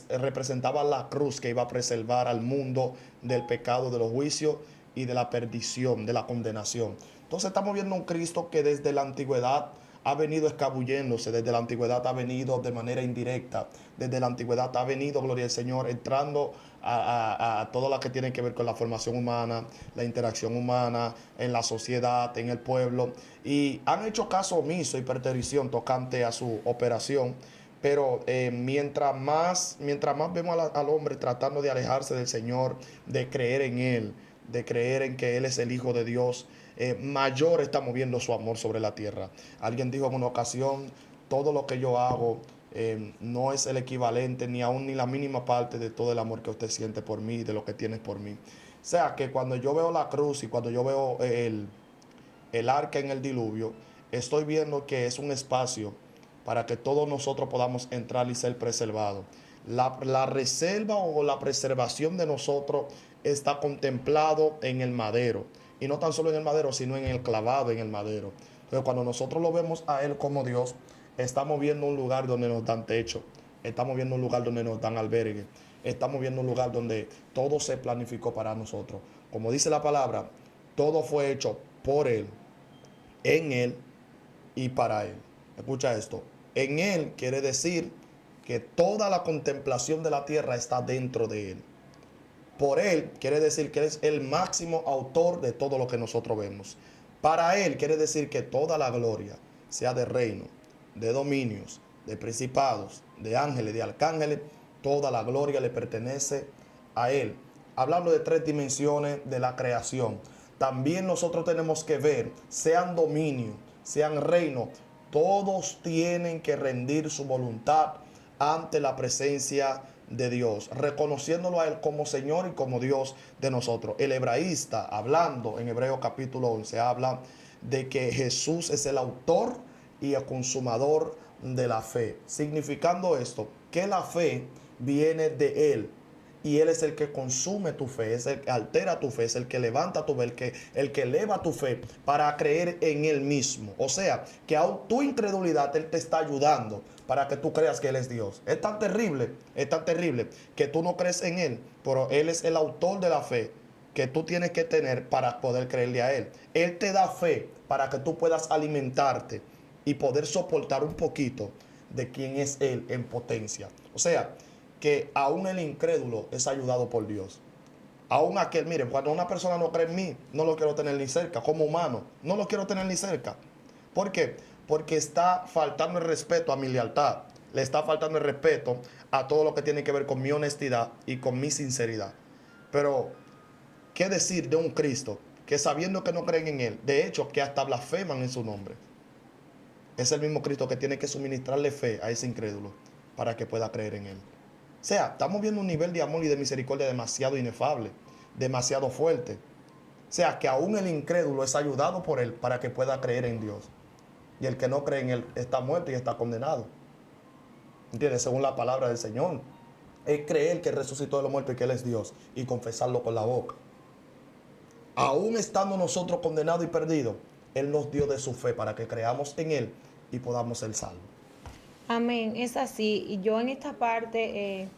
representaba la cruz que iba a preservar al mundo del pecado, de los juicios y de la perdición, de la condenación. Entonces estamos viendo un Cristo que desde la antigüedad ha venido escabulléndose, desde la antigüedad ha venido de manera indirecta, desde la antigüedad ha venido, gloria al Señor, entrando a todo lo que tiene que ver con la formación humana, la interacción humana, en la sociedad, en el pueblo, y han hecho caso omiso y preterición tocante a su operación. Pero mientras más vemos al hombre tratando de alejarse del Señor, de creer en Él, de creer en que Él es el Hijo de Dios, mayor está moviendo su amor sobre la tierra. Alguien dijo en una ocasión, todo lo que yo hago no es el equivalente ni aún ni la mínima parte de todo el amor que usted siente por mí, de lo que tienes por mí. O sea que cuando yo veo la cruz y cuando yo veo el arca en el diluvio, estoy viendo que es un espacio para que todos nosotros podamos entrar y ser preservados. La reserva o la preservación de nosotros está contemplado en el madero. Y no tan solo en el madero, sino en el clavado en el madero. Entonces, cuando nosotros lo vemos a Él como Dios, estamos viendo un lugar donde nos dan techo. Estamos viendo un lugar donde nos dan albergue. Estamos viendo un lugar donde todo se planificó para nosotros. Como dice la palabra, todo fue hecho por Él, en Él y para Él. Escucha esto. En Él quiere decir que toda la contemplación de la tierra está dentro de Él. Por Él quiere decir que Él es el máximo autor de todo lo que nosotros vemos. Para Él quiere decir que toda la gloria, sea de reino, de dominios, de principados, de ángeles, de arcángeles, toda la gloria le pertenece a Él. Hablando de tres dimensiones de la creación, también nosotros tenemos que ver, sean dominios, sean reinos, todos tienen que rendir su voluntad ante la presencia de Dios, reconociéndolo a Él como Señor y como Dios de nosotros. El hebraísta, hablando en Hebreos capítulo 11, habla de que Jesús es el autor y el consumador de la fe, significando esto, que la fe viene de Él. Y Él es el que consume tu fe, es el que altera tu fe, es el que levanta tu fe, el que eleva tu fe para creer en Él mismo. O sea, que a tu incredulidad Él te está ayudando para que tú creas que Él es Dios. Es tan terrible que tú no crees en Él, pero Él es el autor de la fe que tú tienes que tener para poder creerle a Él. Él te da fe para que tú puedas alimentarte y poder soportar un poquito de quién es Él en potencia. O sea, que aún el incrédulo es ayudado por Dios. Aún aquel, miren, cuando una persona no cree en mí, no lo quiero tener ni cerca, como humano, no lo quiero tener ni cerca. ¿Por qué? Porque está faltando el respeto a mi lealtad, le está faltando el respeto a todo lo que tiene que ver con mi honestidad y con mi sinceridad. Pero, ¿qué decir de un Cristo que sabiendo que no creen en Él, de hecho, que hasta blasfeman en su nombre? Es el mismo Cristo que tiene que suministrarle fe a ese incrédulo para que pueda creer en Él. O sea, estamos viendo un nivel de amor y de misericordia demasiado inefable, demasiado fuerte. O sea, que aún el incrédulo es ayudado por Él para que pueda creer en Dios. Y el que no cree en Él está muerto y está condenado. ¿Entiendes? Según la palabra del Señor. Es creer que Él resucitó de los muertos y que Él es Dios y confesarlo con la boca. Aún estando nosotros condenados y perdidos, Él nos dio de su fe para que creamos en Él y podamos ser salvos. Amén, es así. Y yo en esta parte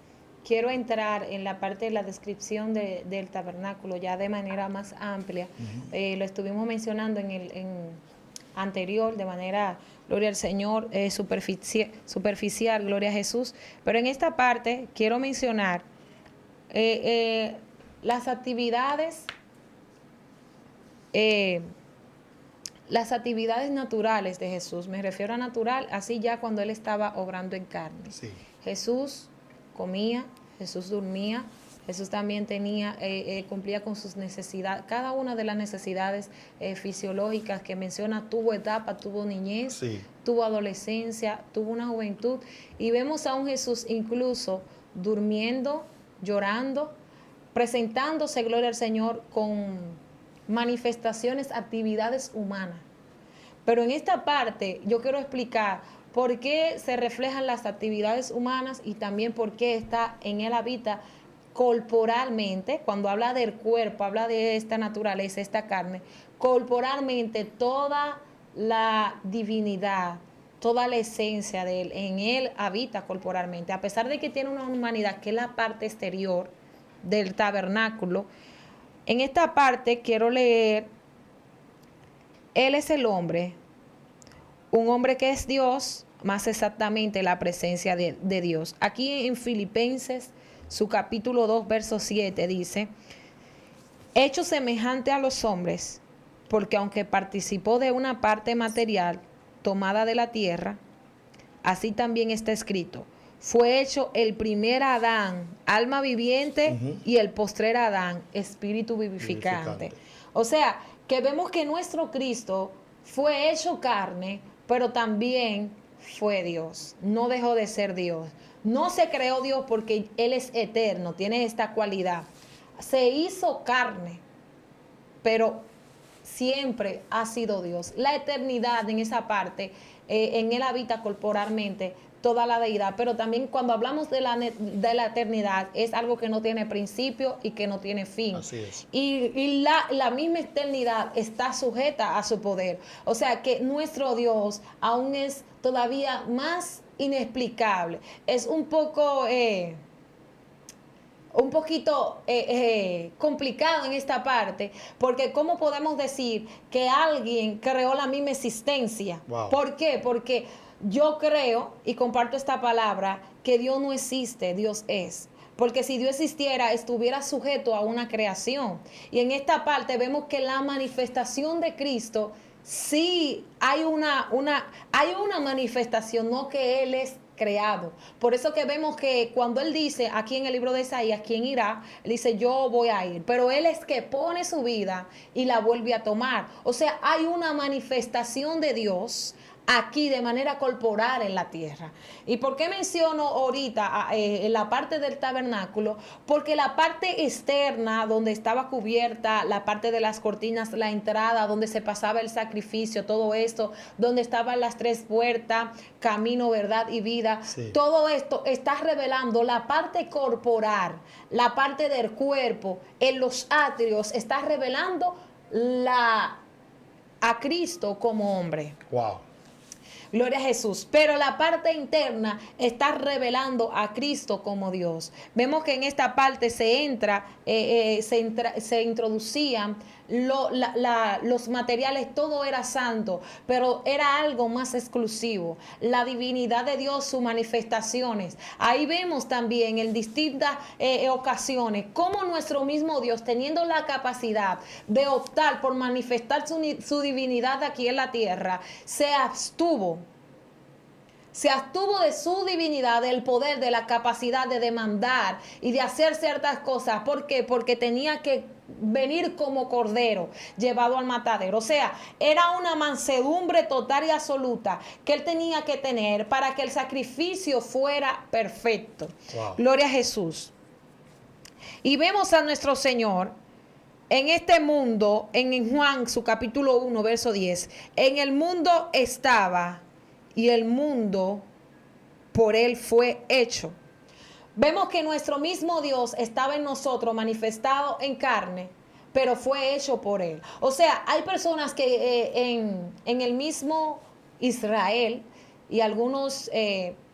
quiero entrar en la parte de la descripción del tabernáculo ya de manera más amplia. Lo estuvimos mencionando en anterior de manera, gloria al Señor, superficial, gloria a Jesús. Pero en esta parte quiero mencionar las actividades naturales de Jesús. Me refiero a natural, así ya cuando Él estaba obrando en carne. Sí. Jesús comía, Jesús dormía, Jesús también cumplía con sus necesidades, cada una de las necesidades fisiológicas que menciona, tuvo etapa, tuvo niñez, Sí. tuvo adolescencia, tuvo una juventud. Y vemos a un Jesús incluso durmiendo, llorando, presentándose, gloria al Señor, con manifestaciones, actividades humanas. Pero en esta parte yo quiero explicar por qué se reflejan las actividades humanas y también por qué está en él habita corporalmente. Cuando habla del cuerpo, habla de esta naturaleza, esta carne, corporalmente toda la divinidad, toda la esencia de él, en él habita corporalmente, a pesar de que tiene una humanidad que es la parte exterior del tabernáculo. En esta parte quiero leer: Él es el hombre, un hombre que es Dios, más exactamente la presencia de Dios. Aquí en Filipenses, su capítulo 2, verso 7, dice: hecho semejante a los hombres, porque aunque participó de una parte material tomada de la tierra, así también está escrito: fue hecho el primer Adán, alma viviente, y el postrer Adán, espíritu vivificante. O sea, que vemos que nuestro Cristo fue hecho carne, pero también fue Dios. No dejó de ser Dios. No se creó Dios porque Él es eterno, tiene esta cualidad. Se hizo carne, pero siempre ha sido Dios. La eternidad en esa parte, en Él habita corporalmente toda la deidad, pero también cuando hablamos de la eternidad es algo que no tiene principio y que no tiene fin. Así es. Y la misma eternidad está sujeta a su poder. O sea que nuestro Dios aún es todavía más inexplicable. Es un poquito complicado en esta parte, porque ¿cómo podemos decir que alguien creó la misma existencia? Wow. ¿Por qué? Porque yo creo, y comparto esta palabra, que Dios no existe, Dios es. Porque si Dios existiera, estuviera sujeto a una creación. Y en esta parte vemos que la manifestación de Cristo, sí hay una manifestación, no que Él es creado. Por eso que vemos que cuando Él dice aquí en el libro de Isaías, ¿quién irá? Él dice, yo voy a ir. Pero Él es que pone su vida y la vuelve a tomar. O sea, hay una manifestación de Dios aquí de manera corporal en la tierra. ¿Y por qué menciono ahorita en la parte del tabernáculo? Porque la parte externa, donde estaba cubierta, la parte de las cortinas, la entrada, donde se pasaba el sacrificio, todo esto, donde estaban las tres puertas, camino, verdad y vida, sí, todo esto está revelando la parte corporal, la parte del cuerpo, en los atrios, está revelando a Cristo como hombre. Wow. Gloria a Jesús. Pero la parte interna está revelando a Cristo como Dios. Vemos que en esta parte se introducían los materiales, todo era santo, pero era algo más exclusivo. La divinidad de Dios, sus manifestaciones. Ahí vemos también en distintas ocasiones cómo nuestro mismo Dios, teniendo la capacidad de optar por manifestar su divinidad aquí en la tierra, se abstuvo de su divinidad, del poder, de la capacidad de demandar y de hacer ciertas cosas. ¿Por qué? Porque tenía que venir como cordero llevado al matadero. O sea, era una mansedumbre total y absoluta que él tenía que tener para que el sacrificio fuera perfecto. Wow. Gloria a Jesús. Y vemos a nuestro Señor en este mundo, en Juan, su capítulo 1, verso 10. En el mundo estaba, y el mundo por él fue hecho. Vemos que nuestro mismo Dios estaba en nosotros, manifestado en carne, pero fue hecho por él. O sea, hay personas que en el mismo Israel y algunos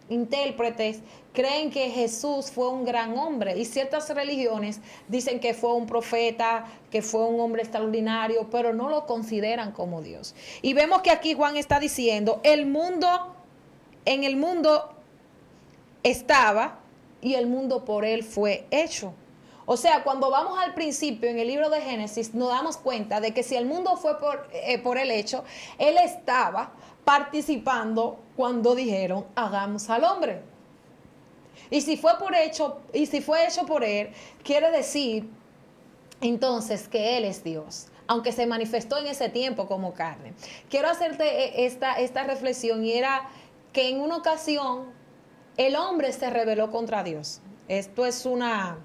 intérpretes creen que Jesús fue un gran hombre, y ciertas religiones dicen que fue un profeta, que fue un hombre extraordinario, pero no lo consideran como Dios. Y vemos que aquí Juan está diciendo, en el mundo estaba, y el mundo por él fue hecho. O sea, cuando vamos al principio en el libro de Génesis, nos damos cuenta de que si el mundo fue por él hecho, él estaba participando cuando dijeron, hagamos al hombre. Y si fue hecho por Él, quiere decir entonces que Él es Dios, aunque se manifestó en ese tiempo como carne. Quiero hacerte esta reflexión, y era que en una ocasión el hombre se rebeló contra Dios. Esto es una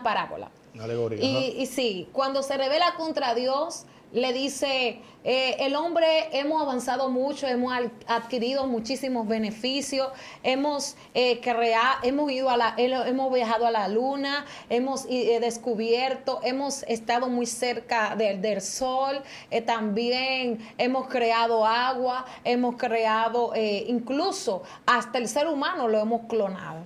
parábola. Una alegoría. Y sí, cuando se rebela contra Dios, le dice, el hombre hemos avanzado mucho, hemos adquirido muchísimos beneficios, hemos viajado a la luna, hemos descubierto, hemos estado muy cerca del sol, también hemos creado agua, hemos creado incluso hasta el ser humano lo hemos clonado.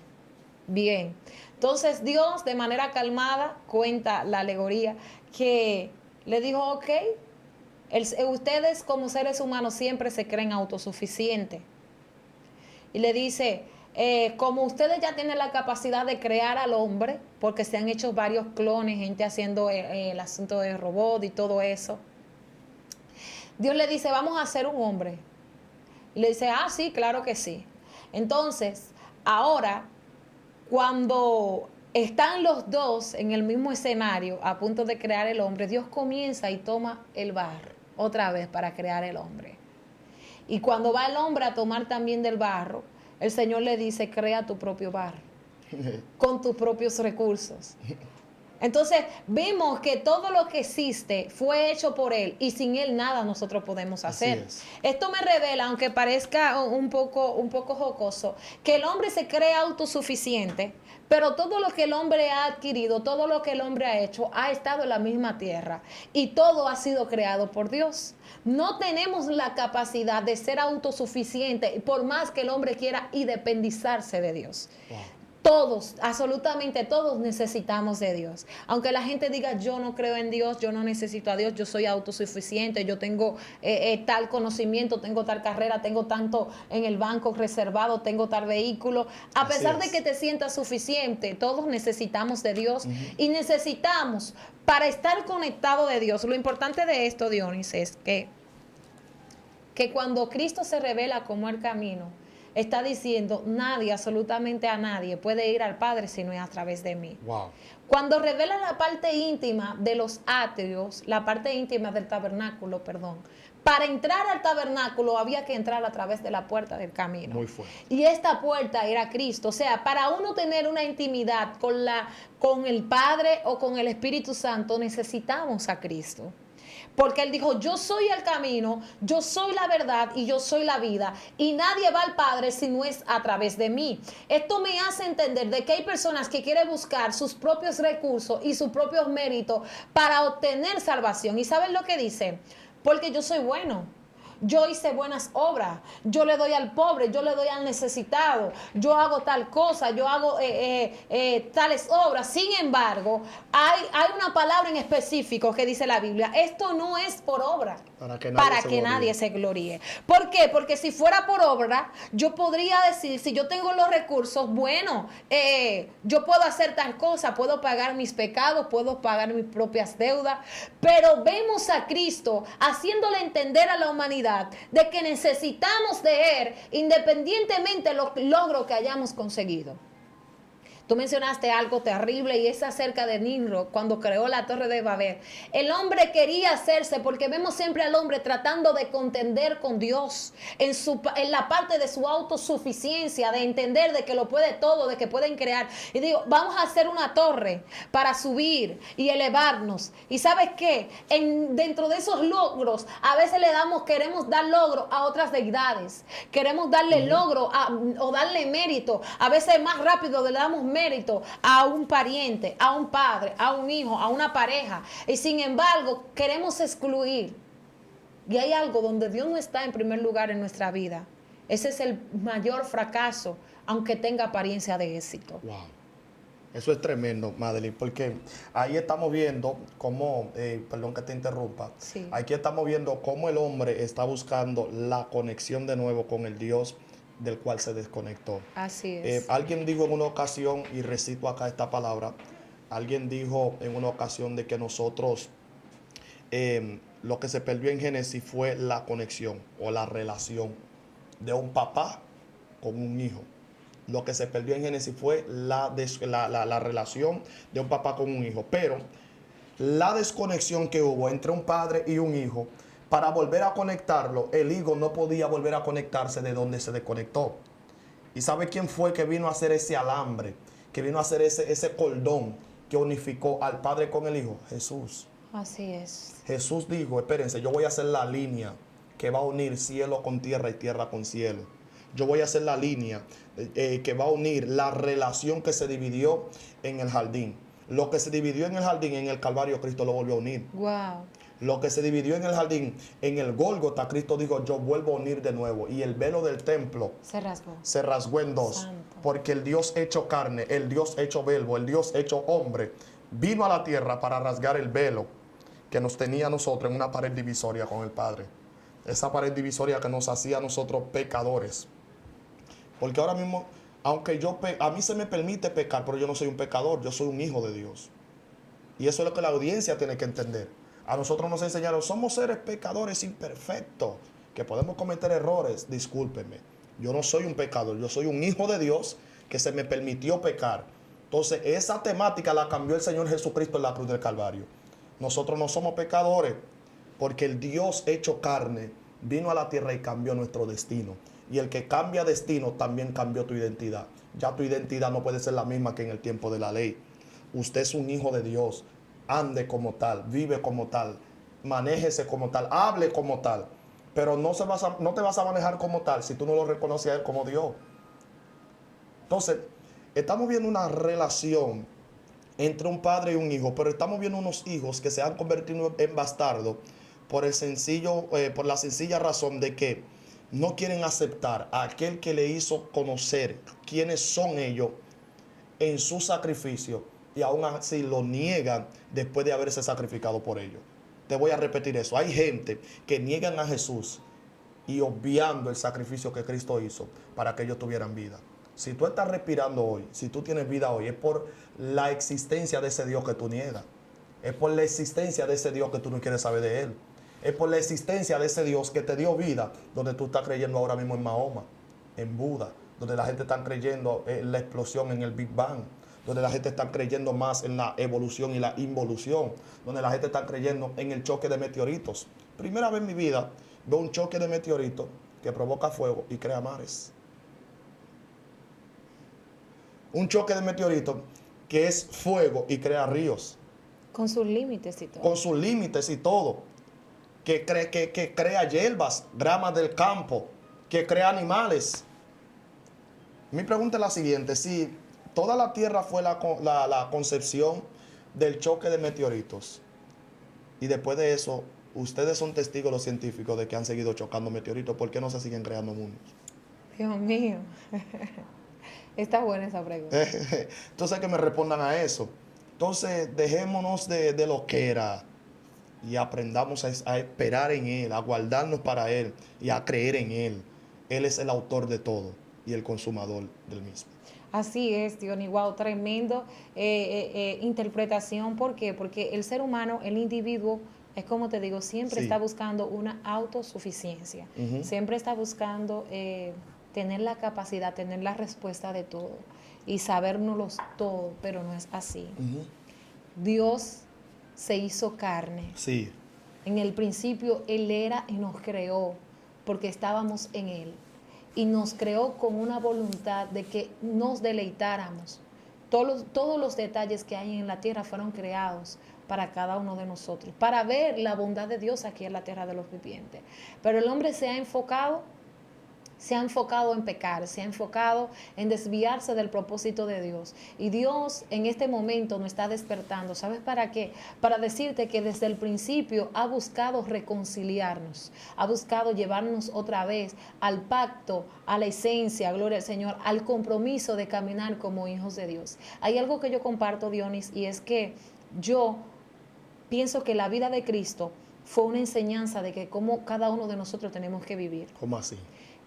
Bien, entonces Dios de manera calmada cuenta la alegoría que le dijo, ok, ustedes como seres humanos siempre se creen autosuficientes. Y le dice, como ustedes ya tienen la capacidad de crear al hombre, porque se han hecho varios clones, gente haciendo el asunto de robot y todo eso, Dios le dice, vamos a hacer un hombre. Y le dice, sí, claro que sí. Entonces, ahora, cuando están los dos en el mismo escenario a punto de crear el hombre, Dios comienza y toma el barro otra vez para crear el hombre. Y cuando va el hombre a tomar también del barro, el Señor le dice, crea tu propio barro con tus propios recursos. Entonces vimos que todo lo que existe fue hecho por Él, y sin Él nada nosotros podemos hacer. Esto me revela, aunque parezca un poco jocoso, que el hombre se cree autosuficiente, pero todo lo que el hombre ha adquirido, todo lo que el hombre ha hecho, ha estado en la misma tierra, y todo ha sido creado por Dios. No tenemos la capacidad de ser autosuficiente, por más que el hombre quiera independizarse de Dios. Wow. Todos, absolutamente todos necesitamos de Dios. Aunque la gente diga, yo no creo en Dios, yo no necesito a Dios, yo soy autosuficiente, yo tengo tal conocimiento, tengo tal carrera, tengo tanto en el banco reservado, tengo tal vehículo. A pesar de que te sientas suficiente, todos necesitamos de Dios. Y necesitamos, para estar conectado de Dios, lo importante de esto, Dionis, es que cuando Cristo se revela como el camino, está diciendo, nadie, absolutamente a nadie, puede ir al Padre si no es a través de mí. Wow. Cuando revela la parte íntima de los atrios, la parte íntima del tabernáculo, para entrar al tabernáculo había que entrar a través de la puerta del camino. Muy fuerte. Y esta puerta era Cristo. O sea, para uno tener una intimidad con el Padre o con el Espíritu Santo, necesitamos a Cristo. Porque Él dijo, yo soy el camino, yo soy la verdad y yo soy la vida. Y nadie va al Padre si no es a través de mí. Esto me hace entender de que hay personas que quieren buscar sus propios recursos y sus propios méritos para obtener salvación. ¿Y saben lo que dice? Porque yo soy bueno. Yo hice buenas obras, yo le doy al pobre, yo le doy al necesitado, yo hago tal cosa, yo hago tales obras. Sin embargo, hay una palabra en específico que dice la Biblia, esto no es por obra, para que nadie se gloríe. ¿Por qué? Porque si fuera por obra, yo podría decir, si yo tengo los recursos, bueno, yo puedo hacer tal cosa, puedo pagar mis pecados, puedo pagar mis propias deudas, pero vemos a Cristo haciéndole entender a la humanidad de que necesitamos de Él independientemente de los logros que hayamos conseguido. Tú mencionaste algo terrible y es acerca de Nimrod cuando creó la Torre de Babel. El hombre quería hacerse, porque vemos siempre al hombre tratando de contender con Dios en la parte de su autosuficiencia, de entender de que lo puede todo, de que pueden crear. Y digo, vamos a hacer una torre para subir y elevarnos. ¿Y sabes qué? Dentro de esos logros, a veces queremos dar logro a otras deidades. Queremos darle logro o darle mérito. A veces más rápido le damos mérito a un pariente, a un padre, a un hijo, a una pareja, y sin embargo queremos excluir. Y hay algo donde Dios no está en primer lugar en nuestra vida. Ese es el mayor fracaso, aunque tenga apariencia de éxito. Wow. Eso es tremendo, Madeline, porque ahí estamos viendo cómo, perdón que te interrumpa, sí. Aquí estamos viendo cómo el hombre está buscando la conexión de nuevo con el Dios del cual se desconectó. Así es. Alguien dijo en una ocasión, y recito acá esta palabra, alguien dijo en una ocasión de que nosotros, lo que se perdió en Génesis fue la conexión o la relación de un papá con un hijo. Lo que se perdió en Génesis fue la relación de un papá con un hijo. Pero la desconexión que hubo entre un padre y un hijo, para volver a conectarlo, el hijo no podía volver a conectarse de donde se desconectó. ¿Y sabe quién fue que vino a hacer ese alambre? Que vino a hacer ese cordón que unificó al padre con el hijo. Jesús. Así es. Jesús dijo, espérense, yo voy a hacer la línea que va a unir cielo con tierra y tierra con cielo. Yo voy a hacer la línea que va a unir la relación que se dividió en el jardín. Lo que se dividió en el jardín, en el Calvario, Cristo lo volvió a unir. Wow. Lo que se dividió en el jardín, en el Gólgota, Cristo dijo, yo vuelvo a unir de nuevo. Y el velo del templo Se rasgó en dos. Santo. Porque el Dios hecho carne, el Dios hecho verbo, el Dios hecho hombre, vino a la tierra para rasgar el velo que nos tenía a nosotros en una pared divisoria con el Padre. Esa pared divisoria que nos hacía a nosotros pecadores. Porque ahora mismo, aunque a mí se me permite pecar, pero yo no soy un pecador, yo soy un hijo de Dios. Y eso es lo que la audiencia tiene que entender. A nosotros nos enseñaron, somos seres pecadores imperfectos, que podemos cometer errores. Discúlpenme, yo no soy un pecador, yo soy un hijo de Dios que se me permitió pecar. Entonces, esa temática la cambió el Señor Jesucristo en la cruz del Calvario. Nosotros no somos pecadores, porque el Dios hecho carne vino a la tierra y cambió nuestro destino. Y el que cambia destino también cambió tu identidad. Ya tu identidad no puede ser la misma que en el tiempo de la ley. Usted es un hijo de Dios. Ande como tal, vive como tal, manéjese como tal, hable como tal. Pero no te vas a manejar como tal si tú no lo reconoces a Él como Dios. Entonces, estamos viendo una relación entre un padre y un hijo, pero estamos viendo unos hijos que se han convertido en bastardos por la sencilla razón de que no quieren aceptar a aquel que le hizo conocer quiénes son ellos en su sacrificio, y aún así lo niegan después de haberse sacrificado por ellos. Te voy a repetir eso. Hay gente que niegan a Jesús y obviando el sacrificio que Cristo hizo para que ellos tuvieran vida. Si tú estás respirando hoy, si tú tienes vida hoy, es por la existencia de ese Dios que tú niegas. Es por la existencia de ese Dios que tú no quieres saber de Él. Es por la existencia de ese Dios que te dio vida, donde tú estás creyendo ahora mismo en Mahoma, en Buda, donde la gente está creyendo en la explosión, en el Big Bang, donde la gente está creyendo más en la evolución y la involución, donde la gente está creyendo en el choque de meteoritos. Primera vez en mi vida veo un choque de meteoritos que provoca fuego y crea mares. Un choque de meteoritos que es fuego y crea ríos. Con sus límites y todo. Con sus límites y todo. Que crea hierbas, ramas del campo, que crea animales. Mi pregunta es la siguiente: si toda la Tierra fue la concepción del choque de meteoritos, y después de eso, ustedes son testigos, los científicos, de que han seguido chocando meteoritos, ¿por qué no se siguen creando mundos? Dios mío. Está buena esa pregunta. Entonces, que me respondan a eso. Entonces, dejémonos de lo que era y aprendamos a esperar en Él, a guardarnos para Él y a creer en Él. Él es el autor de todo y el consumador del mismo. Así es, Diony, wow, tremendo interpretación. ¿Por qué? Porque el ser humano, el individuo, es como te digo, siempre está buscando una autosuficiencia. Siempre está buscando tener la capacidad, tener la respuesta de todo y sabérnoslo todo, pero no es así. Dios se hizo carne. Sí. En el principio Él era y nos creó porque estábamos en Él. Y nos creó con una voluntad de que nos deleitáramos. Todos los detalles que hay en la tierra fueron creados para cada uno de nosotros, para ver la bondad de Dios aquí en la tierra de los vivientes. Pero el hombre se ha enfocado en pecar, se ha enfocado en desviarse del propósito de Dios. Y Dios en este momento nos está despertando. ¿Sabes para qué? Para decirte que desde el principio ha buscado reconciliarnos, ha buscado llevarnos otra vez al pacto, a la esencia, gloria al Señor, al compromiso de caminar como hijos de Dios. Hay algo que yo comparto, Dionis, y es que yo pienso que la vida de Cristo fue una enseñanza de que cómo cada uno de nosotros tenemos que vivir. ¿Cómo así?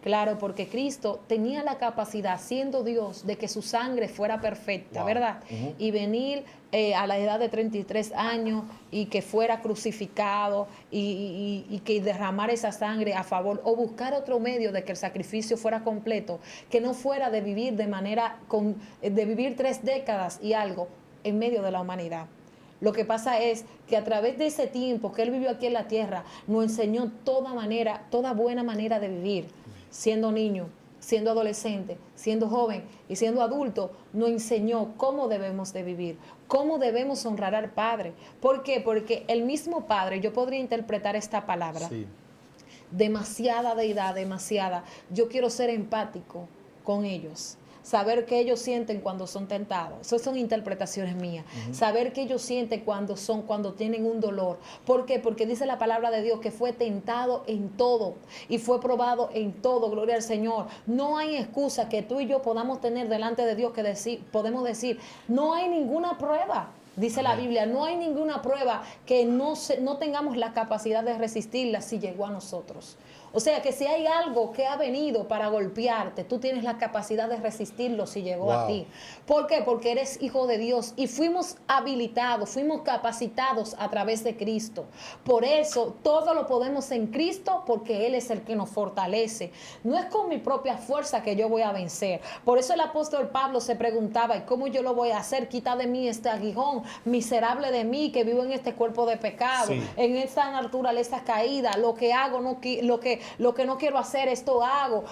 Claro, porque Cristo tenía la capacidad, siendo Dios, de que su sangre fuera perfecta, Wow. ¿verdad? Ujú. Y venir a la edad de 33 años y que fuera crucificado y que derramar esa sangre a favor o buscar otro medio de que el sacrificio fuera completo, que no fuera de vivir de manera, de vivir 3 décadas y algo en medio de la humanidad. Lo que pasa es que a través de ese tiempo que Él vivió aquí en la tierra, nos enseñó toda buena manera de vivir, siendo niño, siendo adolescente, siendo joven y siendo adulto, nos enseñó cómo debemos de vivir, cómo debemos honrar al Padre. ¿Por qué? Porque el mismo Padre, yo podría interpretar esta palabra, Sí. demasiada deidad, demasiada. Yo quiero ser empático con ellos. Saber qué ellos sienten cuando son tentados. Esas son interpretaciones mías. Saber qué ellos sienten cuando tienen un dolor. ¿Por qué? Porque dice la palabra de Dios que fue tentado en todo y fue probado en todo. Gloria al Señor. No hay excusa que tú y yo podamos tener delante de Dios que podemos decir, no hay ninguna prueba. Dice la Biblia, no hay ninguna prueba que no tengamos la capacidad de resistirla si llegó a nosotros. O sea que si hay algo que ha venido para golpearte, tú tienes la capacidad de resistirlo si llegó a ti. ¿Por qué? Porque eres hijo de Dios y fuimos habilitados, fuimos capacitados a través de Cristo. Por eso todo lo podemos en Cristo porque Él es el que nos fortalece. No es con mi propia fuerza que yo voy a vencer. Por eso el apóstol Pablo se preguntaba, ¿y cómo yo lo voy a hacer? Quita de mí este aguijón, miserable de mí que vivo en este cuerpo de pecado, Sí. en esta naturaleza caída. Lo que hago, lo que no quiero hacer, esto hago.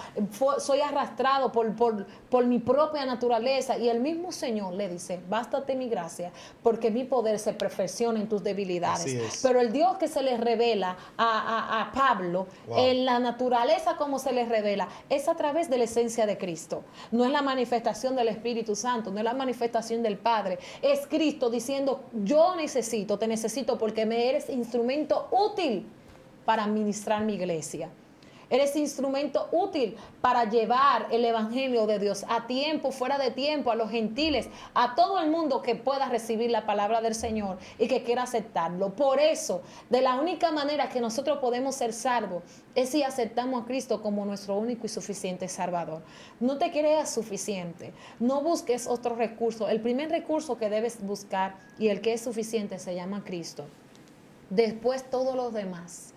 Soy arrastrado por mi propia naturaleza. Y el mismo Señor le dice, bástate mi gracia, porque mi poder se perfecciona en tus debilidades. Así es. Pero el Dios que se le revela a Pablo, Wow. en la naturaleza como se le revela, es a través de la esencia de Cristo. No es la manifestación del Espíritu Santo, no es la manifestación del Padre. Es Cristo diciendo, yo te necesito porque me eres instrumento útil para administrar mi iglesia. Eres instrumento útil para llevar el evangelio de Dios a tiempo, fuera de tiempo, a los gentiles, a todo el mundo que pueda recibir la palabra del Señor y que quiera aceptarlo. Por eso, de la única manera que nosotros podemos ser salvos es si aceptamos a Cristo como nuestro único y suficiente Salvador. No te creas suficiente, no busques otro recurso. El primer recurso que debes buscar y el que es suficiente se llama Cristo. Después todos los demás.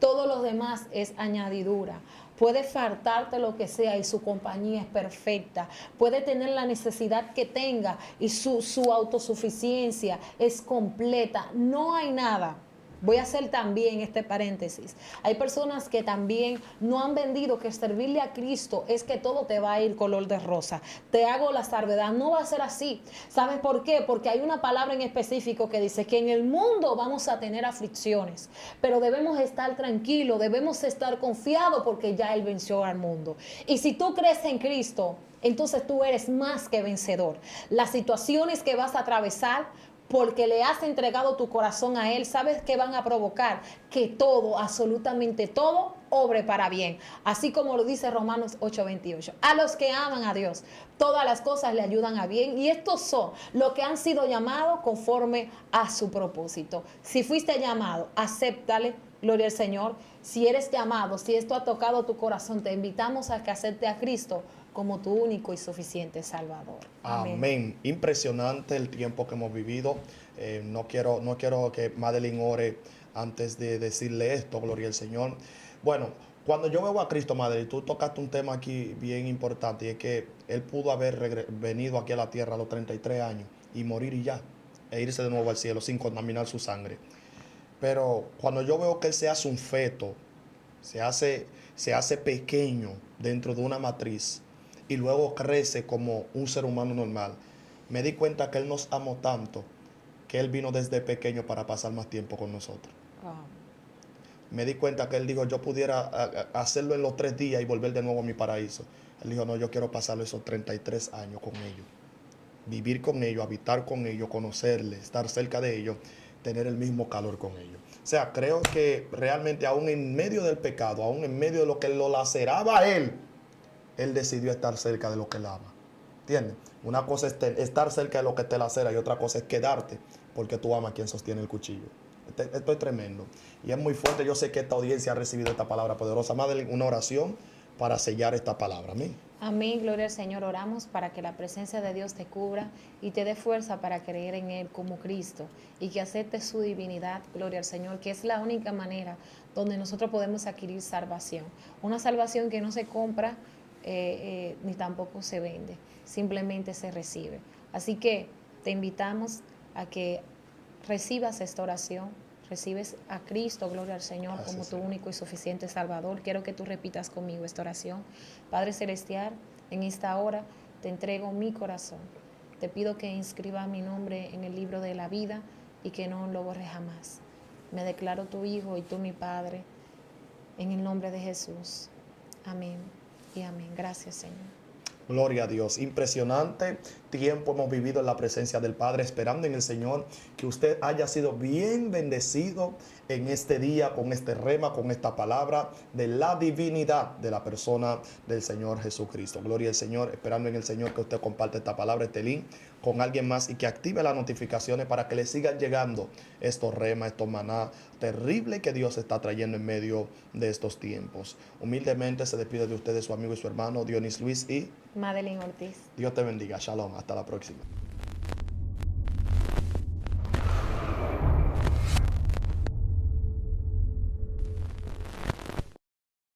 Todo lo demás es añadidura. Puede faltarte lo que sea y su compañía es perfecta. Puede tener la necesidad que tenga y su autosuficiencia es completa. No hay nada. Voy a hacer también este paréntesis. Hay personas que también no han vendido que servirle a Cristo es que todo te va a ir color de rosa. Te hago la salvedad, no va a ser así. ¿Sabes por qué? Porque hay una palabra en específico que dice que en el mundo vamos a tener aflicciones, pero debemos estar tranquilos, debemos estar confiados porque ya Él venció al mundo. Y si tú crees en Cristo, entonces tú eres más que vencedor. Las situaciones que vas a atravesar, porque le has entregado tu corazón a Él, ¿sabes qué van a provocar? Que todo, absolutamente todo, obre para bien. Así como lo dice Romanos 8:28. A los que aman a Dios, todas las cosas le ayudan a bien. Y estos son los que han sido llamados conforme a su propósito. Si fuiste llamado, acéptale, gloria al Señor. Si eres llamado, si esto ha tocado tu corazón, te invitamos a que acepte a Cristo como tu único y suficiente Salvador. Amén. Impresionante el tiempo que hemos vivido. No quiero que Madeline ore antes de decirle esto, gloria al Señor. Bueno, cuando yo veo a Cristo, Madeline, tú tocaste un tema aquí bien importante y es que Él pudo haber venido aquí a la tierra a los 33 años y morir y ya, e irse de nuevo al cielo sin contaminar su sangre. Pero cuando yo veo que Él se hace un feto, se hace pequeño dentro de una matriz y luego crece como un ser humano normal, me di cuenta que Él nos amó tanto que Él vino desde pequeño para pasar más tiempo con nosotros. Me di cuenta que Él dijo, yo pudiera hacerlo en los 3 días y volver de nuevo a mi paraíso. Él dijo, no, yo quiero pasarlo esos 33 años con ellos. Vivir con ellos, habitar con ellos, conocerles, estar cerca de ellos, tener el mismo calor con ellos. O sea, creo que realmente aún en medio del pecado, aún en medio de lo que lo laceraba a Él decidió estar cerca de lo que Él ama. ¿Entiendes? Una cosa es estar cerca de lo que te lacera y otra cosa es quedarte porque tú amas a quien sostiene el cuchillo. Esto es tremendo. Y es muy fuerte. Yo sé que esta audiencia ha recibido esta palabra poderosa. Madeline, una oración para sellar esta palabra. Amén. Amén, gloria al Señor. Oramos para que la presencia de Dios te cubra y te dé fuerza para creer en Él como Cristo y que aceptes su divinidad, gloria al Señor, que es la única manera donde nosotros podemos adquirir salvación. Una salvación que no se compra ni tampoco se vende, simplemente se recibe. Así que te invitamos a que recibas esta oración. Recibes a Cristo, gloria al Señor, Gracias, como tu Señor. único y suficiente Salvador. Quiero que tú repitas conmigo esta oración. Padre Celestial, en esta hora te entrego mi corazón. Te pido que inscriba mi nombre en el libro de la vida y que no lo borres jamás. Me declaro tu Hijo y tú mi Padre, en el nombre de Jesús. Amén y amén. Gracias, Señor. Gloria a Dios. Impresionante tiempo hemos vivido en la presencia del Padre, esperando en el Señor que usted haya sido bien bendecido en este día con este rema, con esta palabra de la divinidad de la persona del Señor Jesucristo. Gloria al Señor, esperando en el Señor que usted comparte esta palabra, este link con alguien más y que active las notificaciones para que le sigan llegando estos remas, estos maná terribles que Dios está trayendo en medio de estos tiempos. Humildemente se despide de ustedes su amigo y su hermano Dionis Luis y Madeline Ortiz. Dios te bendiga. Shalom. Hasta la próxima.